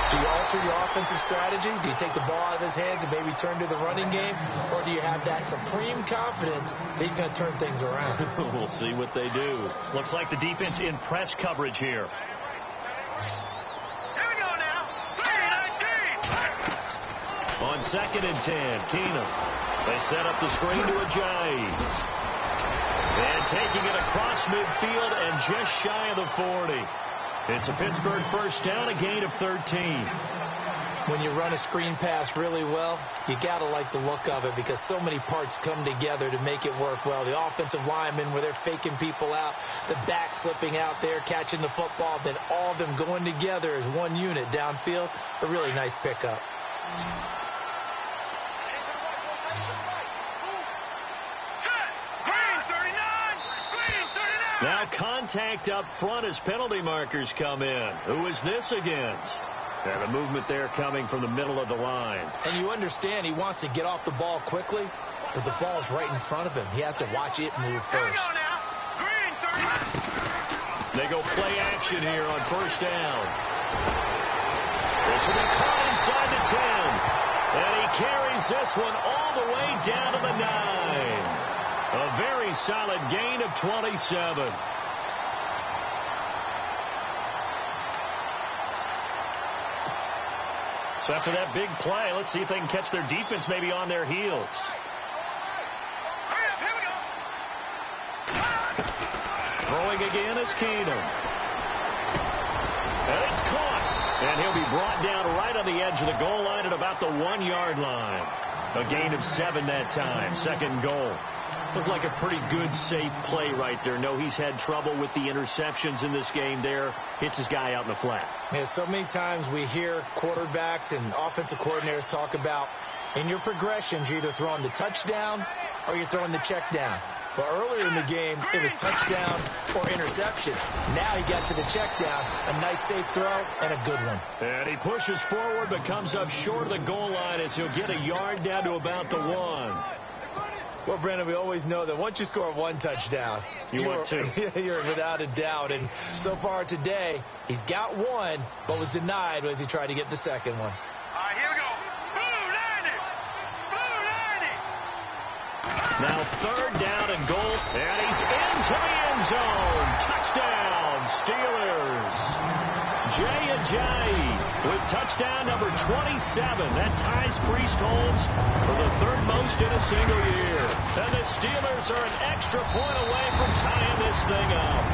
do you alter your offensive strategy? Do you take the ball out of his hands and maybe turn to the running game? Or do you have that supreme confidence that he's going to turn things around? We'll see what they do. Looks like the defense in press coverage here. Here we go now. 3-19. On 2nd and 10, Keenum. They set up the screen to Ajayi. And taking it across midfield and just shy of the 40. It's a Pittsburgh 1st down, a gain of 13. When you run a screen pass really well, you got to like the look of it because so many parts come together to make it work well. The offensive linemen, where they're faking people out, the back slipping out there, catching the football, then all of them going together as one unit downfield. A really nice pickup. Now contact up front as penalty markers come in. Who is this against? And a movement there coming from the middle of the line. And you understand he wants to get off the ball quickly, but the ball's right in front of him. He has to watch it move first. They go play action here on 1st down. This will be caught inside the 10. And he carries this one all the way down to the 9. A very solid gain of 27. So after that big play, let's see if they can catch their defense maybe on their heels. Throwing again is Keenum. And it's caught. And he'll be brought down right on the edge of the goal line at about the 1-yard line. A gain of 7 that time. 2nd and goal. Looked like a pretty good, safe play right there. No, he's had trouble with the interceptions in this game there. Hits his guy out in the flat. Yeah, so many times we hear quarterbacks and offensive coordinators talk about in your progressions, you're either throwing the touchdown or you're throwing the check down. But earlier in the game, it was touchdown or interception. Now he got to the check down, a nice safe throw, and a good one. And he pushes forward but comes up short of the goal line as he'll get a yard down to about the 1. Well, Brandon, we always know that once you score one touchdown, you're without a doubt. And so far today, he's got one, but was denied as he tried to get the second one. All right, here we go. Blue 90. Now third down and goal, and he's into the end zone. Touchdown, Steelers. Jay Ajayi with touchdown number 27. That ties Priest-Holmes for the third most in a single year. And the Steelers are an extra point away from tying this thing up.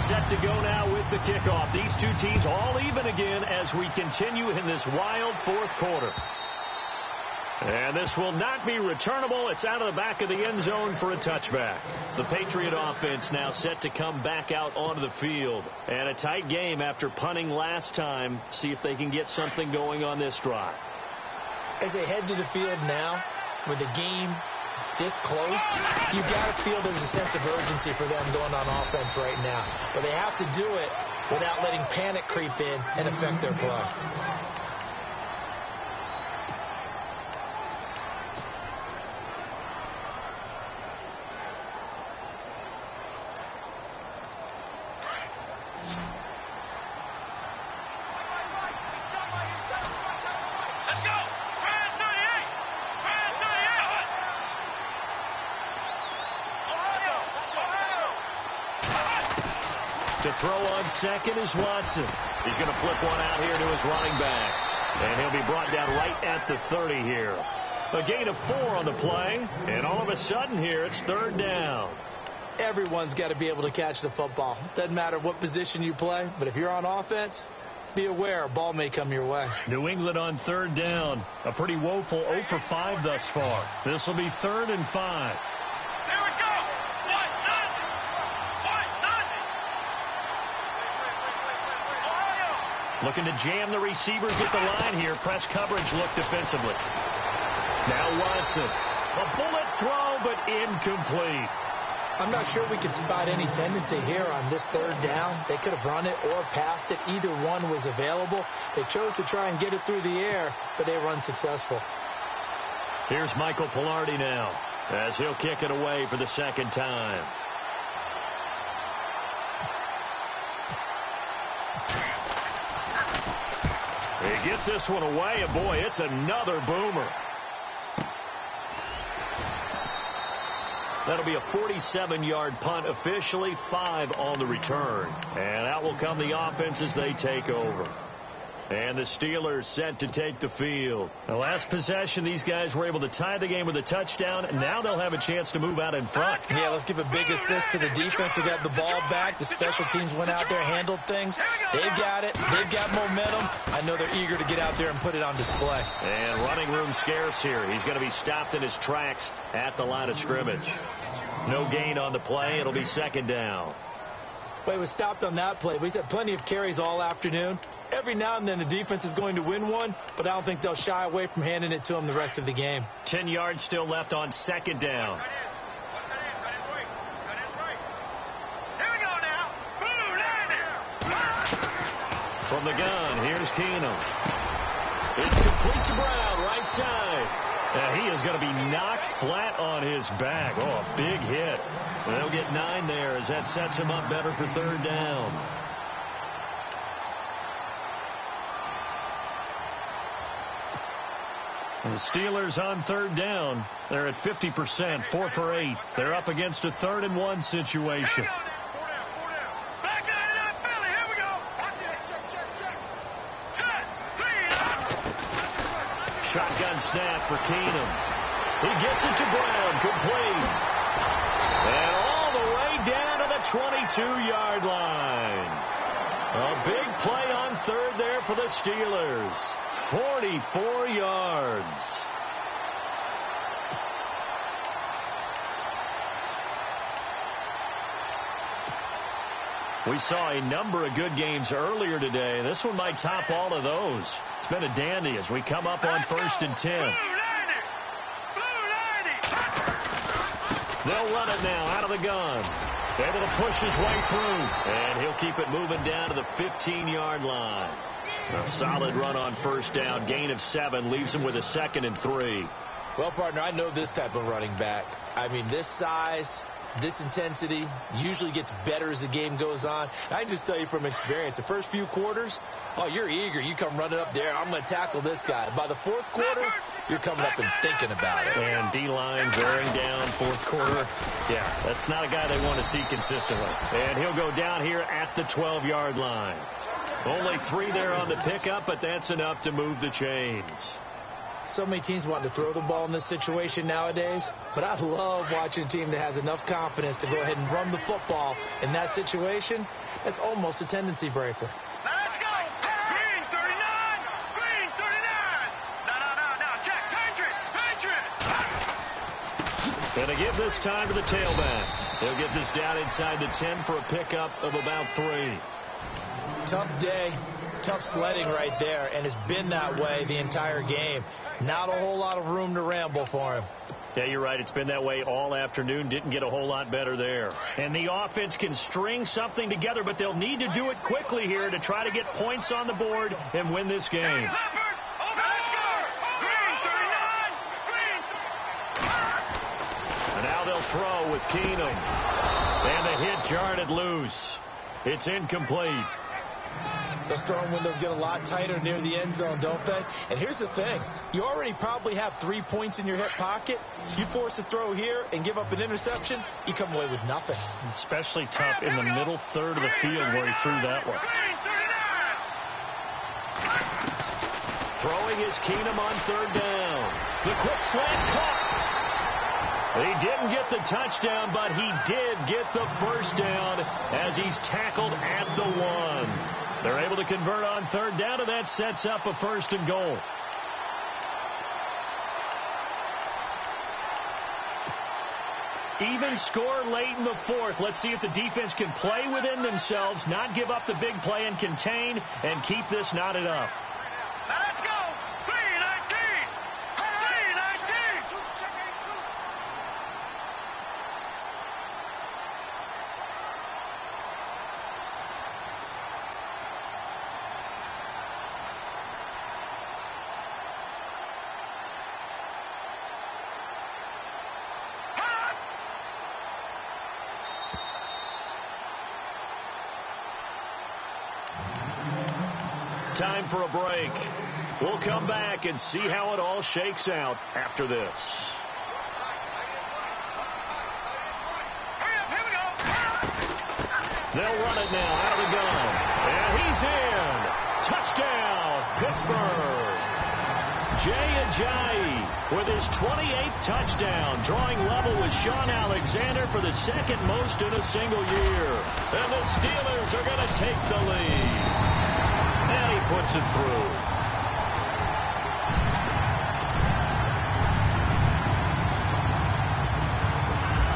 Set to go now with the kickoff. These two teams all even again as we continue in this wild fourth quarter. And this will not be returnable. It's out of the back of the end zone for a touchback. The Patriot offense now set to come back out onto the field. And a tight game after punting last time. See if they can get something going on this drive. As they head to the field now, with the game this close, you got to feel there's a sense of urgency for them going on offense right now. But they have to do it without letting panic creep in and affect their play. To throw on second is Watson. He's going to flip one out here to his running back. And he'll be brought down right at the 30 here. A gain of 4 on the play. And all of a sudden here, it's third down. Everyone's got to be able to catch the football. Doesn't matter what position you play, but if you're on offense, be aware a ball may come your way. New England on third down. A pretty woeful 0 for 5 thus far. This will be 3rd and 5. Looking to jam the receivers at the line here. Press coverage look defensively. Now Watson. A bullet throw, but incomplete. I'm not sure we could spot any tendency here on this third down. They could have run it or passed it. Either one was available. They chose to try and get it through the air, but they were unsuccessful. Here's Michael Pilardi now as he'll kick it away for the second time. He gets this one away, and boy, it's another boomer. That'll be a 47-yard punt, officially 5 on the return. And out will come the offense as they take over. And the Steelers set to take the field. The last possession, these guys were able to tie the game with a touchdown. And now they'll have a chance to move out in front. Yeah, let's give a big assist to the defense who got the ball back. The special teams went out there, handled things. They've got it. They've got momentum. I know they're eager to get out there and put it on display. And running room scarce here. He's going to be stopped in his tracks at the line of scrimmage. No gain on the play. It'll be second down. Well, he was stopped on that play. But he's had plenty of carries all afternoon. Every now and then the defense is going to win one, but I don't think they'll shy away from handing it to him the rest of the game. 10 yards still left on second down. From the gun, here's Keenum. It's complete to Brown, right side. And he is going to be knocked flat on his back. Oh, a big hit. They'll get 9 there as that sets him up better for third down. The Steelers on third down. They're at 50%, 4 for 8. They're up against a 3rd and 1 situation. Shotgun snap for Keenum. He gets it to Brown, complete. And all the way down to the 22-yard line. A big play on third there for the Steelers. 44 yards. We saw a number of good games earlier today. This one might top all of those. It's been a dandy as we come up on 1st and 10. They'll run it now out of the gun. Able to push his way through. And he'll keep it moving down to the 15-yard line. A solid run on first down. Gain of 7 leaves him with a 2nd and 3. Well, partner, I know this type of running back. I mean, this size, this intensity usually gets better as the game goes on. I can just tell you from experience, the first few quarters, oh, you're eager. You come running up there, I'm going to tackle this guy. By the fourth quarter, you're coming up and thinking about it. And D-line wearing down fourth quarter. Yeah, that's not a guy they want to see consistently. And he'll go down here at the 12-yard line. Only 3 there on the pickup, but that's enough to move the chains. So many teams want to throw the ball in this situation nowadays, but I love watching a team that has enough confidence to go ahead and run the football in that situation. That's almost a tendency breaker. Let's go! Green 39! Green 39! No, check! Patriot! Gonna give this time to the tailback. He'll get this down inside the 10 for a pickup of about 3. Tough day, tough sledding right there, and it's been that way the entire game. Not a whole lot of room to ramble for him. Yeah, you're right. It's been that way all afternoon. Didn't get a whole lot better there. And the offense can string something together, but they'll need to do it quickly here to try to get points on the board and win this game. And now they'll throw with Keenum. And the hit jarred it loose. It's incomplete. Those throwing windows get a lot tighter near the end zone, don't they? And here's the thing. You already probably have 3 points in your hip pocket. You force a throw here and give up an interception, you come away with nothing. Especially tough in the middle third of the field where he threw that one. Throwing is Keenum on third down. The quick slant caught. He didn't get the touchdown, but he did get the first down as he's tackled at the 1. They're able to convert on third down, and that sets up a 1st and goal. Even score late in the 4th. Let's see if the defense can play within themselves, not give up the big play and contain, and keep this knotted up. Let's go! 319! 319! Time for a break. We'll come back and see how it all shakes out after this. Hurry up, here we go! They'll run it now out of the gun. And he's in. Touchdown, Pittsburgh. Jay Ajayi with his 28th touchdown, drawing level with Sean Alexander for the 2nd most in a single year. And the Steelers are going to take the lead. And he puts it through.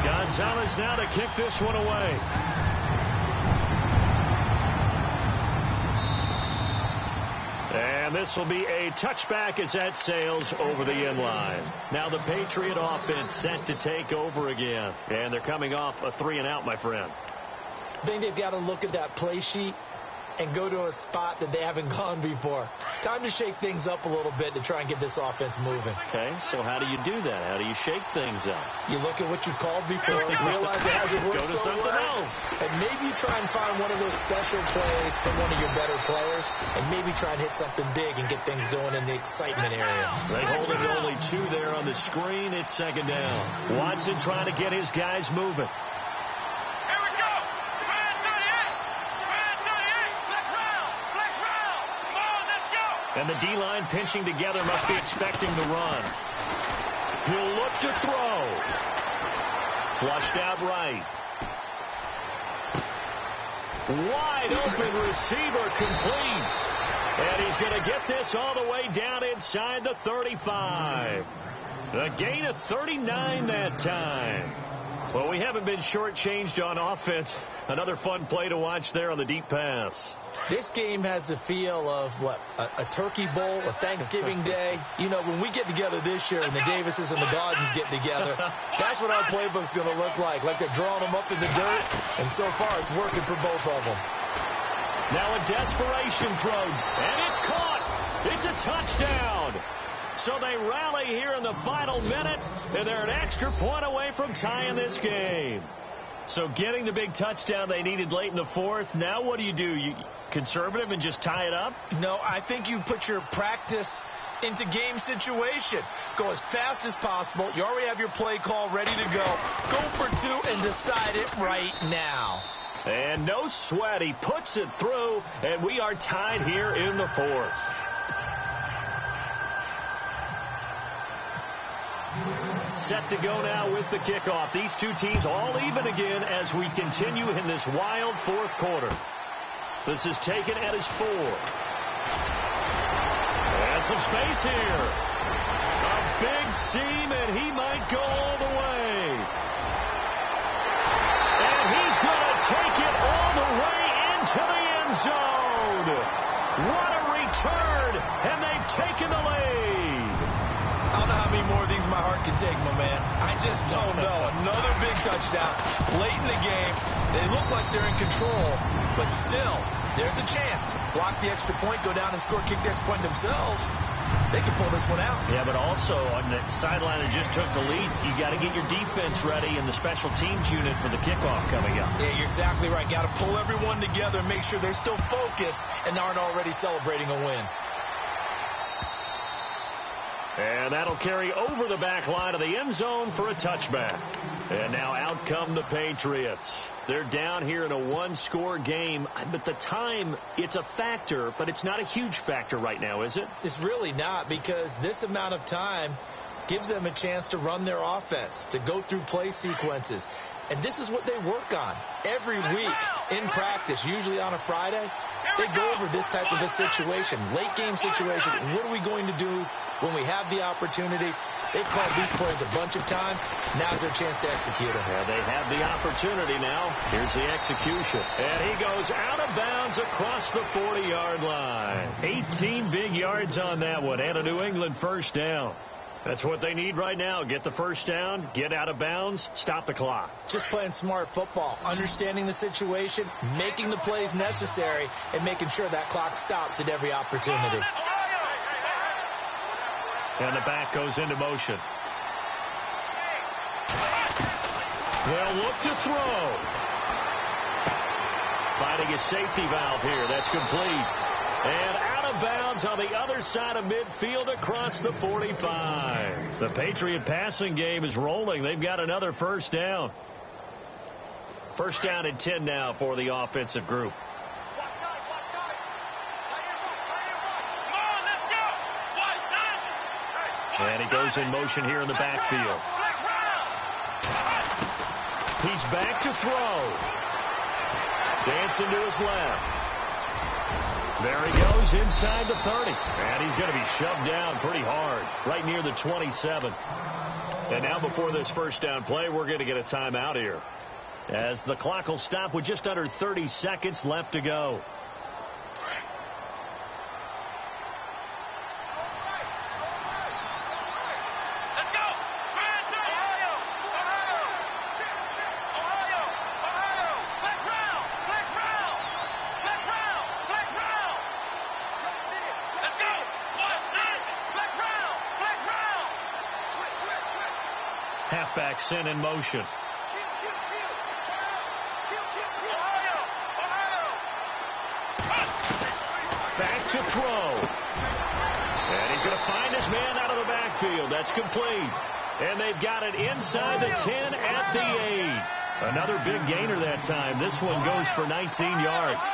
Gonzalez now to kick this one away. And this will be a touchback as that sails over the end line. Now the Patriot offense set to take over again. And they're coming off a 3-and-out, my friend. I think they've got to look at that play sheet and go to a spot that they haven't gone before. Time to shake things up a little bit to try and get this offense moving. Okay, so how do you do that? How do you shake things up? You look at what you've called before, realize it hasn't worked Go to so something well, else. and maybe you try and find one of those special plays from one of your better players, and maybe try and hit something big and get things going in the excitement area. They hold it only 2 there on the screen. It's 2nd down. Watson trying to get his guys moving. And the D-line pinching together must be expecting the run. He'll look to throw. Flushed out right. Wide open receiver complete. And he's going to get this all the way down inside the 35. A gain of 39 that time. Well, we haven't been shortchanged on offense. Another fun play to watch there on the deep pass. This game has the feel of, what, a turkey bowl, a Thanksgiving day. You know, when we get together this year and the Davises and the Gaudens get together, that's what our playbook's going to look like they're drawing them up in the dirt, and so far it's working for both of them. Now a desperation throw, and it's caught. It's a touchdown. So they rally here in the final minute, and they're an extra point away from tying this game. So getting the big touchdown they needed late in the fourth. Now what do? You conservative and just tie it up? No, I think you put your practice into game situation. Go as fast as possible. You already have your play call ready to go. Go for two and decide it right now. And no sweat. He puts it through, and we are tied here in the fourth. Set to go now with the kickoff. These two teams all even again as we continue in this wild fourth quarter. This is taken at his 4. And some space here. A big seam, and he might go all the way. And he's going to take it all the way into the end zone. What a return, and they've taken the lead. I don't know how many more of these my heart can take, my man. I just don't know. Another big touchdown late in the game. They look like they're in control, but still, there's a chance. Block the extra point, go down and score, kick the extra point themselves. They can pull this one out. Yeah, but also on the sideline that just took the lead, you got to get your defense ready in the special teams unit for the kickoff coming up. Yeah, you're exactly right. Got to pull everyone together and make sure they're still focused and aren't already celebrating a win. And that'll carry over the back line of the end zone for a touchback. And now out come the Patriots. They're down here in a one-score game. But the time, it's a factor, but it's not a huge factor right now, is it? It's really not, because this amount of time gives them a chance to run their offense, to go through play sequences. And this is what they work on every week in practice, usually on a Friday. They go over this type of a situation, late game situation. What are we going to do when we have the opportunity? They've called these plays a bunch of times. Now's their chance to execute them. Yeah, they have the opportunity now. Here's the execution. And he goes out of bounds across the 40-yard line. 18 big yards on that one, and a New England first down. That's what they need right now. Get the first down, get out of bounds, stop the clock. Just playing smart football, understanding the situation, making the plays necessary, and making sure that clock stops at every opportunity. And the back goes into motion. They'll look to throw. Finding a safety valve here. That's complete. And out of bounds on the other side of midfield across the 45. The Patriot passing game is rolling. They've got another first down. First down and 10 now for the offensive group. And he goes in motion here in the backfield. He's back to throw. Dancing to his left. There he goes inside the 30. And he's going to be shoved down pretty hard, right near the 27. And now before this first down play, we're going to get a timeout here, as the clock will stop with just under 30 seconds left to go. Halfback sent in motion. Back to throw. And he's going to find his man out of the backfield. That's complete. And they've got it inside the 10 at the 8. Another big gainer that time. This one goes for 19 yards.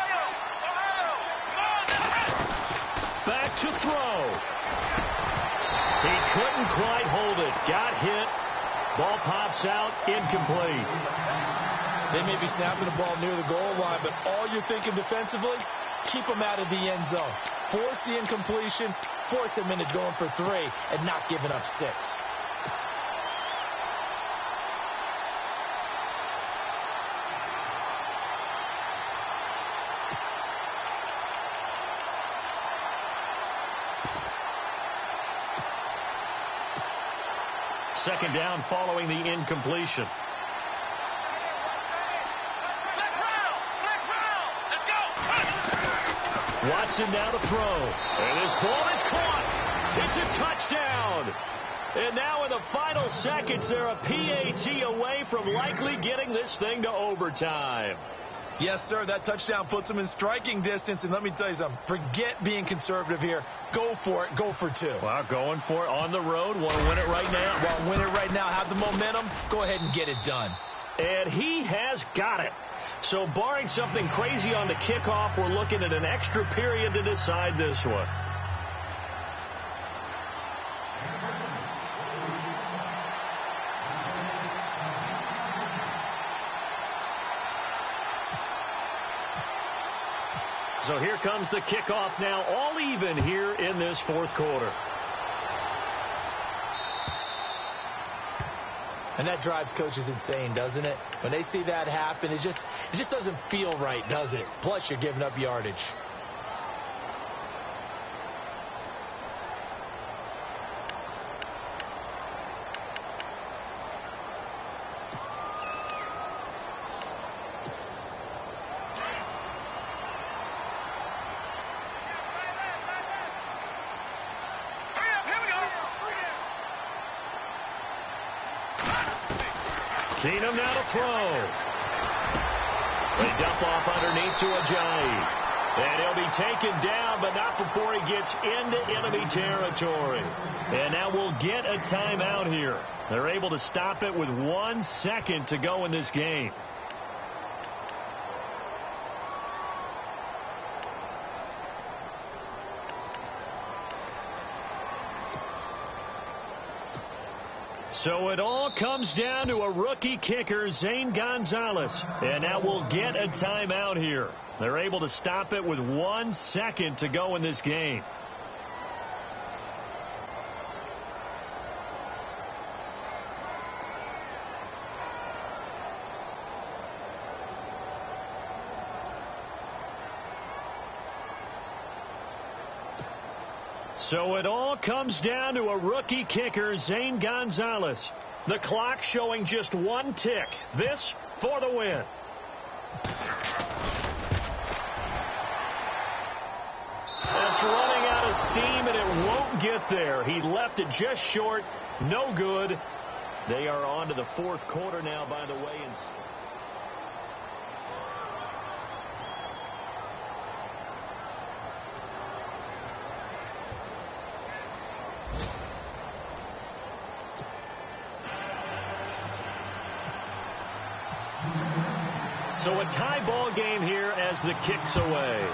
Back to throw. He couldn't quite hold it. Got hit. Ball pops out, incomplete. They may be snapping the ball near the goal line, but all you're thinking defensively, keep them out of the end zone. Force the incompletion, force them into going for 3, and not giving up 6. Second down following the incompletion. Watson now to throw. And this ball is caught. It's a touchdown. And now in the final seconds, they're a PAT away from likely getting this thing to overtime. Yes, sir. That touchdown puts them in striking distance. And let me tell you something. Forget being conservative here. Go for it. Go for 2. Well, going for it on the road. Want to win it right now? Well, win it right now. Have the momentum. Go ahead and get it done. And he has got it. So barring something crazy on the kickoff, we're looking at an extra period to decide this one. So here comes the kickoff now, all even here in this fourth quarter. And that drives coaches insane, doesn't it? When they see that happen, it just doesn't feel right, does it? Plus, you're giving up yardage. Keenum now to throw. They dump off underneath to Ajayi. And he'll be taken down, but not before he gets into enemy territory. And now we'll get a timeout here. They're able to stop it with 1 second to go in this game. So it all comes down to a rookie kicker, Zane Gonzalez. And now we'll get a timeout here. They're able to stop it with 1 second to go in this game. So it all comes down to a rookie kicker, Zane Gonzalez. The clock showing just 1 tick. This for the win. It's running out of steam, and it won't get there. He left it just short. No good. They are on to the fourth quarter now, by the way. So a tie ball game here as the kick's away.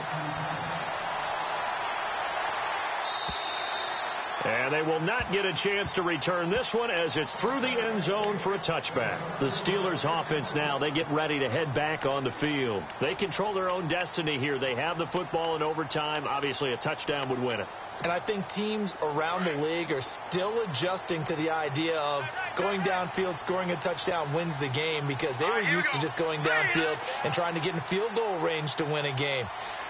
And they will not get a chance to return this one as it's through the end zone for a touchback. The Steelers offense now, they get ready to head back on the field. They control their own destiny here. They have the football in overtime. Obviously, a touchdown would win it. And I think teams around the league are still adjusting to the idea of going downfield, scoring a touchdown wins the game, because they were used to just going downfield and trying to get in field goal range to win a game.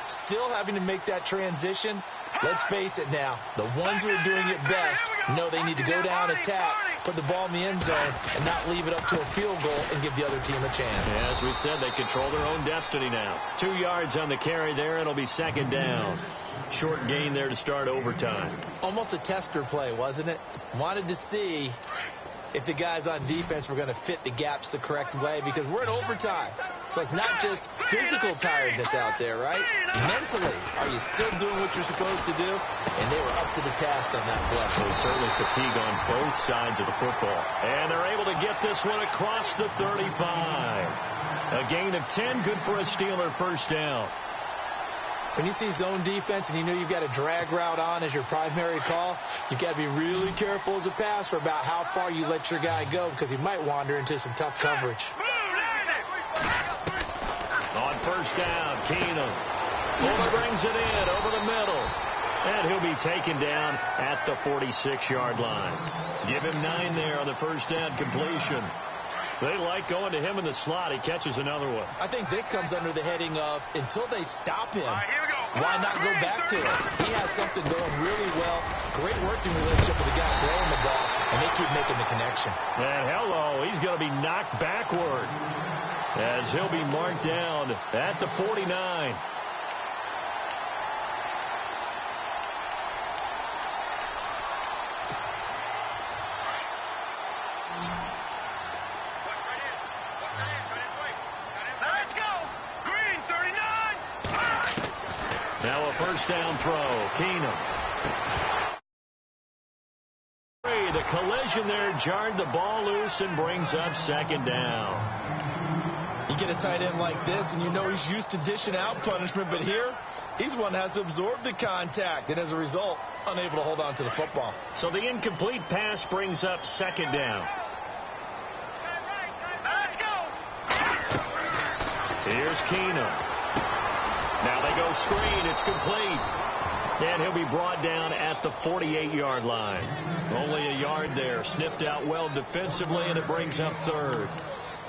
Still having to make that transition. Let's face it now, the ones who are doing it best know they need to go down, attack, put the ball in the end zone, and not leave it up to a field goal and give the other team a chance. Yeah, as we said, they control their own destiny now. 2 yards on the carry there. It'll be second down. Short gain there to start overtime. Almost a tester play, wasn't it? Wanted to see if the guys on defense were going to fit the gaps the correct way, because we're in overtime. So it's not just physical tiredness out there, right? Mentally, are you still doing what you're supposed to do? And they were up to the task on that play. There's certainly fatigue on both sides of the football. And they're able to get this one across the 35. A gain of 10, good for a Steeler first down. When you see zone defense and you know you've got a drag route on as your primary call, you've got to be really careful as a passer about how far you let your guy go, because he might wander into some tough coverage. On first down, Keenum. Fuller brings it in over the middle. And he'll be taken down at the 46-yard line. Give him 9 there on the first down completion. They like going to him in the slot. He catches another one. I think this comes under the heading of until they stop him, why not go back to it? He has something going really well. Great working relationship with the guy throwing the ball, and they keep making the connection. And hello, he's going to be knocked backward as he'll be marked down at the 49. First down throw, Keenum. The collision there jarred the ball loose and brings up second down. You get a tight end like this, and you know he's used to dishing out punishment, but here, he's one that has to absorb the contact, and as a result, unable to hold on to the football. So the incomplete pass brings up second down. Here's Keenum. Now they go screen. It's complete. And he'll be brought down at the 48-yard line. Only a yard there. Sniffed out well defensively, and it brings up third.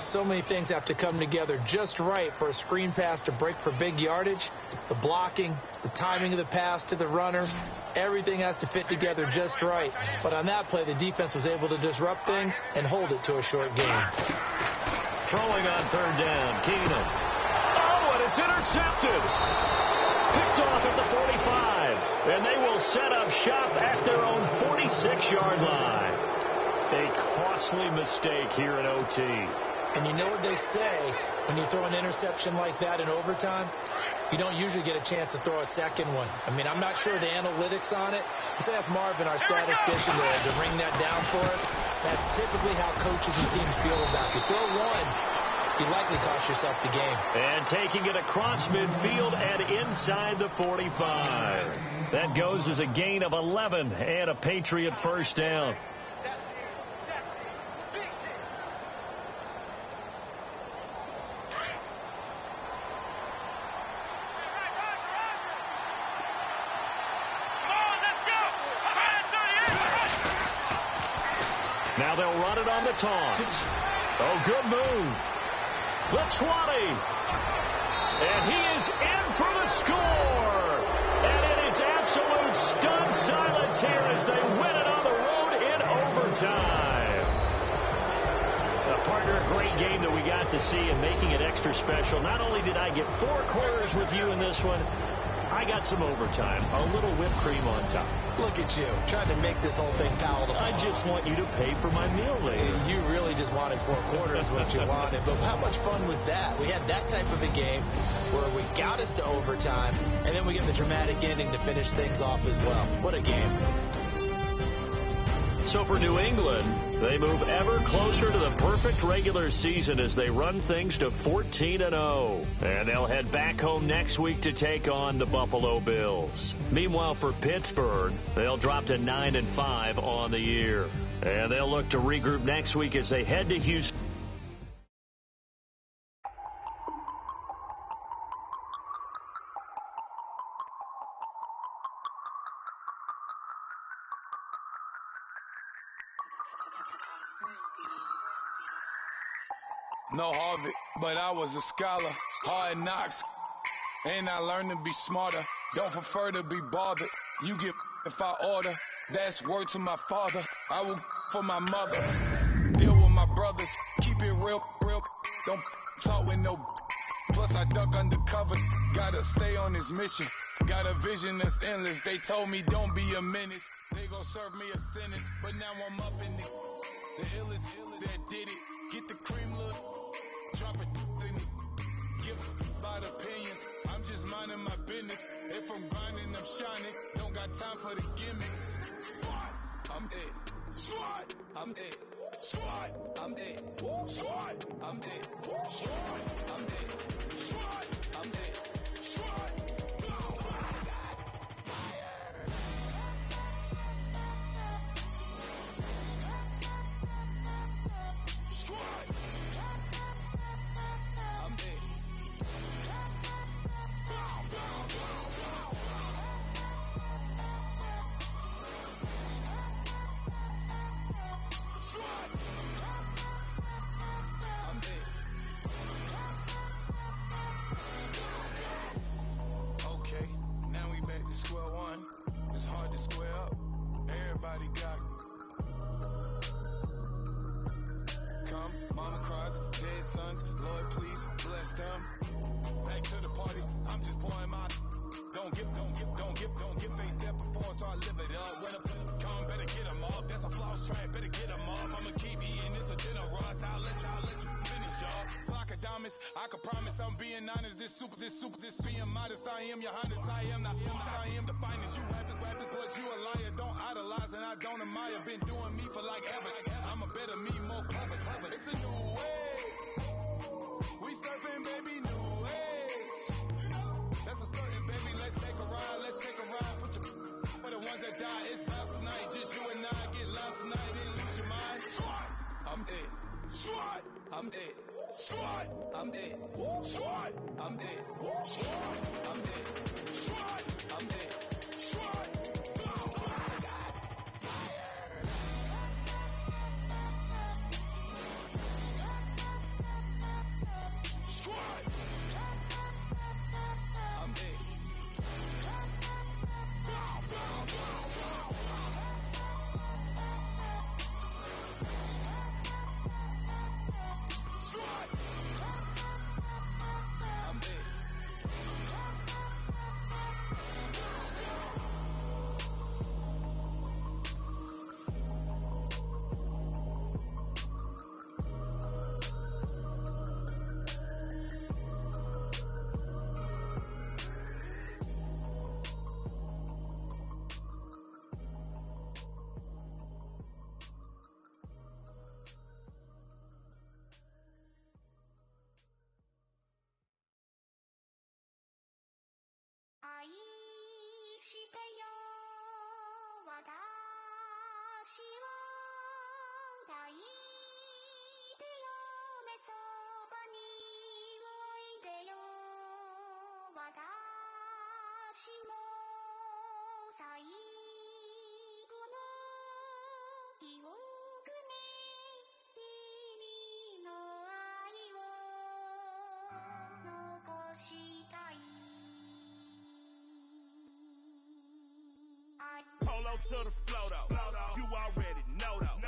So many things have to come together just right for a screen pass to break for big yardage. The blocking, the timing of the pass to the runner, everything has to fit together just right. But on that play, the defense was able to disrupt things and hold it to a short game. Throwing on third down, Keenum. And it's intercepted. Picked off at the 45. And they will set up shop at their own 46-yard line. A costly mistake here in OT. And you know what they say when you throw an interception like that in overtime? You don't usually get a chance to throw a second one. I mean, I'm not sure the analytics on it. Let's ask Marvin, our statistician, to ring that down for us. That's typically how coaches and teams feel about it. You throw one, you likely cost yourself the game. And taking it across midfield and inside the 45. That goes as a gain of 11 and a Patriot first down. Now they'll run it on the toss. Oh, good move. The 20. And he is in for the score. And it is absolute stunned silence here as they win it on the road in overtime. Partner, a great game that we got to see and making it extra special. Not only did I get 4 quarters with you in this one, I got some overtime. A little whipped cream on top. Look at you, trying to make this whole thing palatable. I just want you to pay for my meal later. You really just wanted 4 quarters what you wanted. But how much fun was that? We had that type of a game where we got us to overtime, and then we get the dramatic ending to finish things off as well. What a game. So for New England, they move ever closer to the perfect regular season as they run things to 14-0. And they'll head back home next week to take on the Buffalo Bills. Meanwhile, for Pittsburgh, they'll drop to 9-5 on the year. And they'll look to regroup next week as they head to Houston. No Harvard, but I was a scholar. Hard knocks, and I learned to be smarter. Don't prefer to be bothered. You get if I order. That's word to my father. I will for my mother. Deal with my brothers. Keep it real. Don't talk with no. Plus I duck undercover. Gotta stay on this mission. Got a vision that's endless. They told me don't be a menace. They gon' serve me a sentence. But now I'm up in it. The illest that did it. Get the cream look. Drop it in it. Give about opinions. I'm just minding my business. If I'm grinding, I'm shining. Don't got time for the gimmicks. I'm it. Squad. I'm it. Squad. I'm it. Squad. I'm it. Squad. I'm it. Squad. I'm it. Squad. ones, Lord, please bless them. Back to the party, I'm just pouring my. Don't get face that before, so I live it up. When a come, better get them up. That's a floss track, better get them up. I'ma keep eating, it's a dinner rush. I'll let you finish up. Flock of diamonds, I can promise I'm being honest. This being modest. I am your highness, I am not I am the finest. You rappers, but you a liar. Don't idolize and I don't admire. Been doing me for like ever. I'm a better me, more clever. It's a new way. We surfing, baby, new age. That's a certain, baby. Let's take a ride. Put your for the ones that die. It's vows tonight. Just you and I get loud tonight. Didn't lose your mind. Squad, I'm it. Squad, I'm it. Squad, I'm it. Squad, I'm it. Squad, I'm it. Squad, I'm it. Squad. Polo to the flow though. You already know though.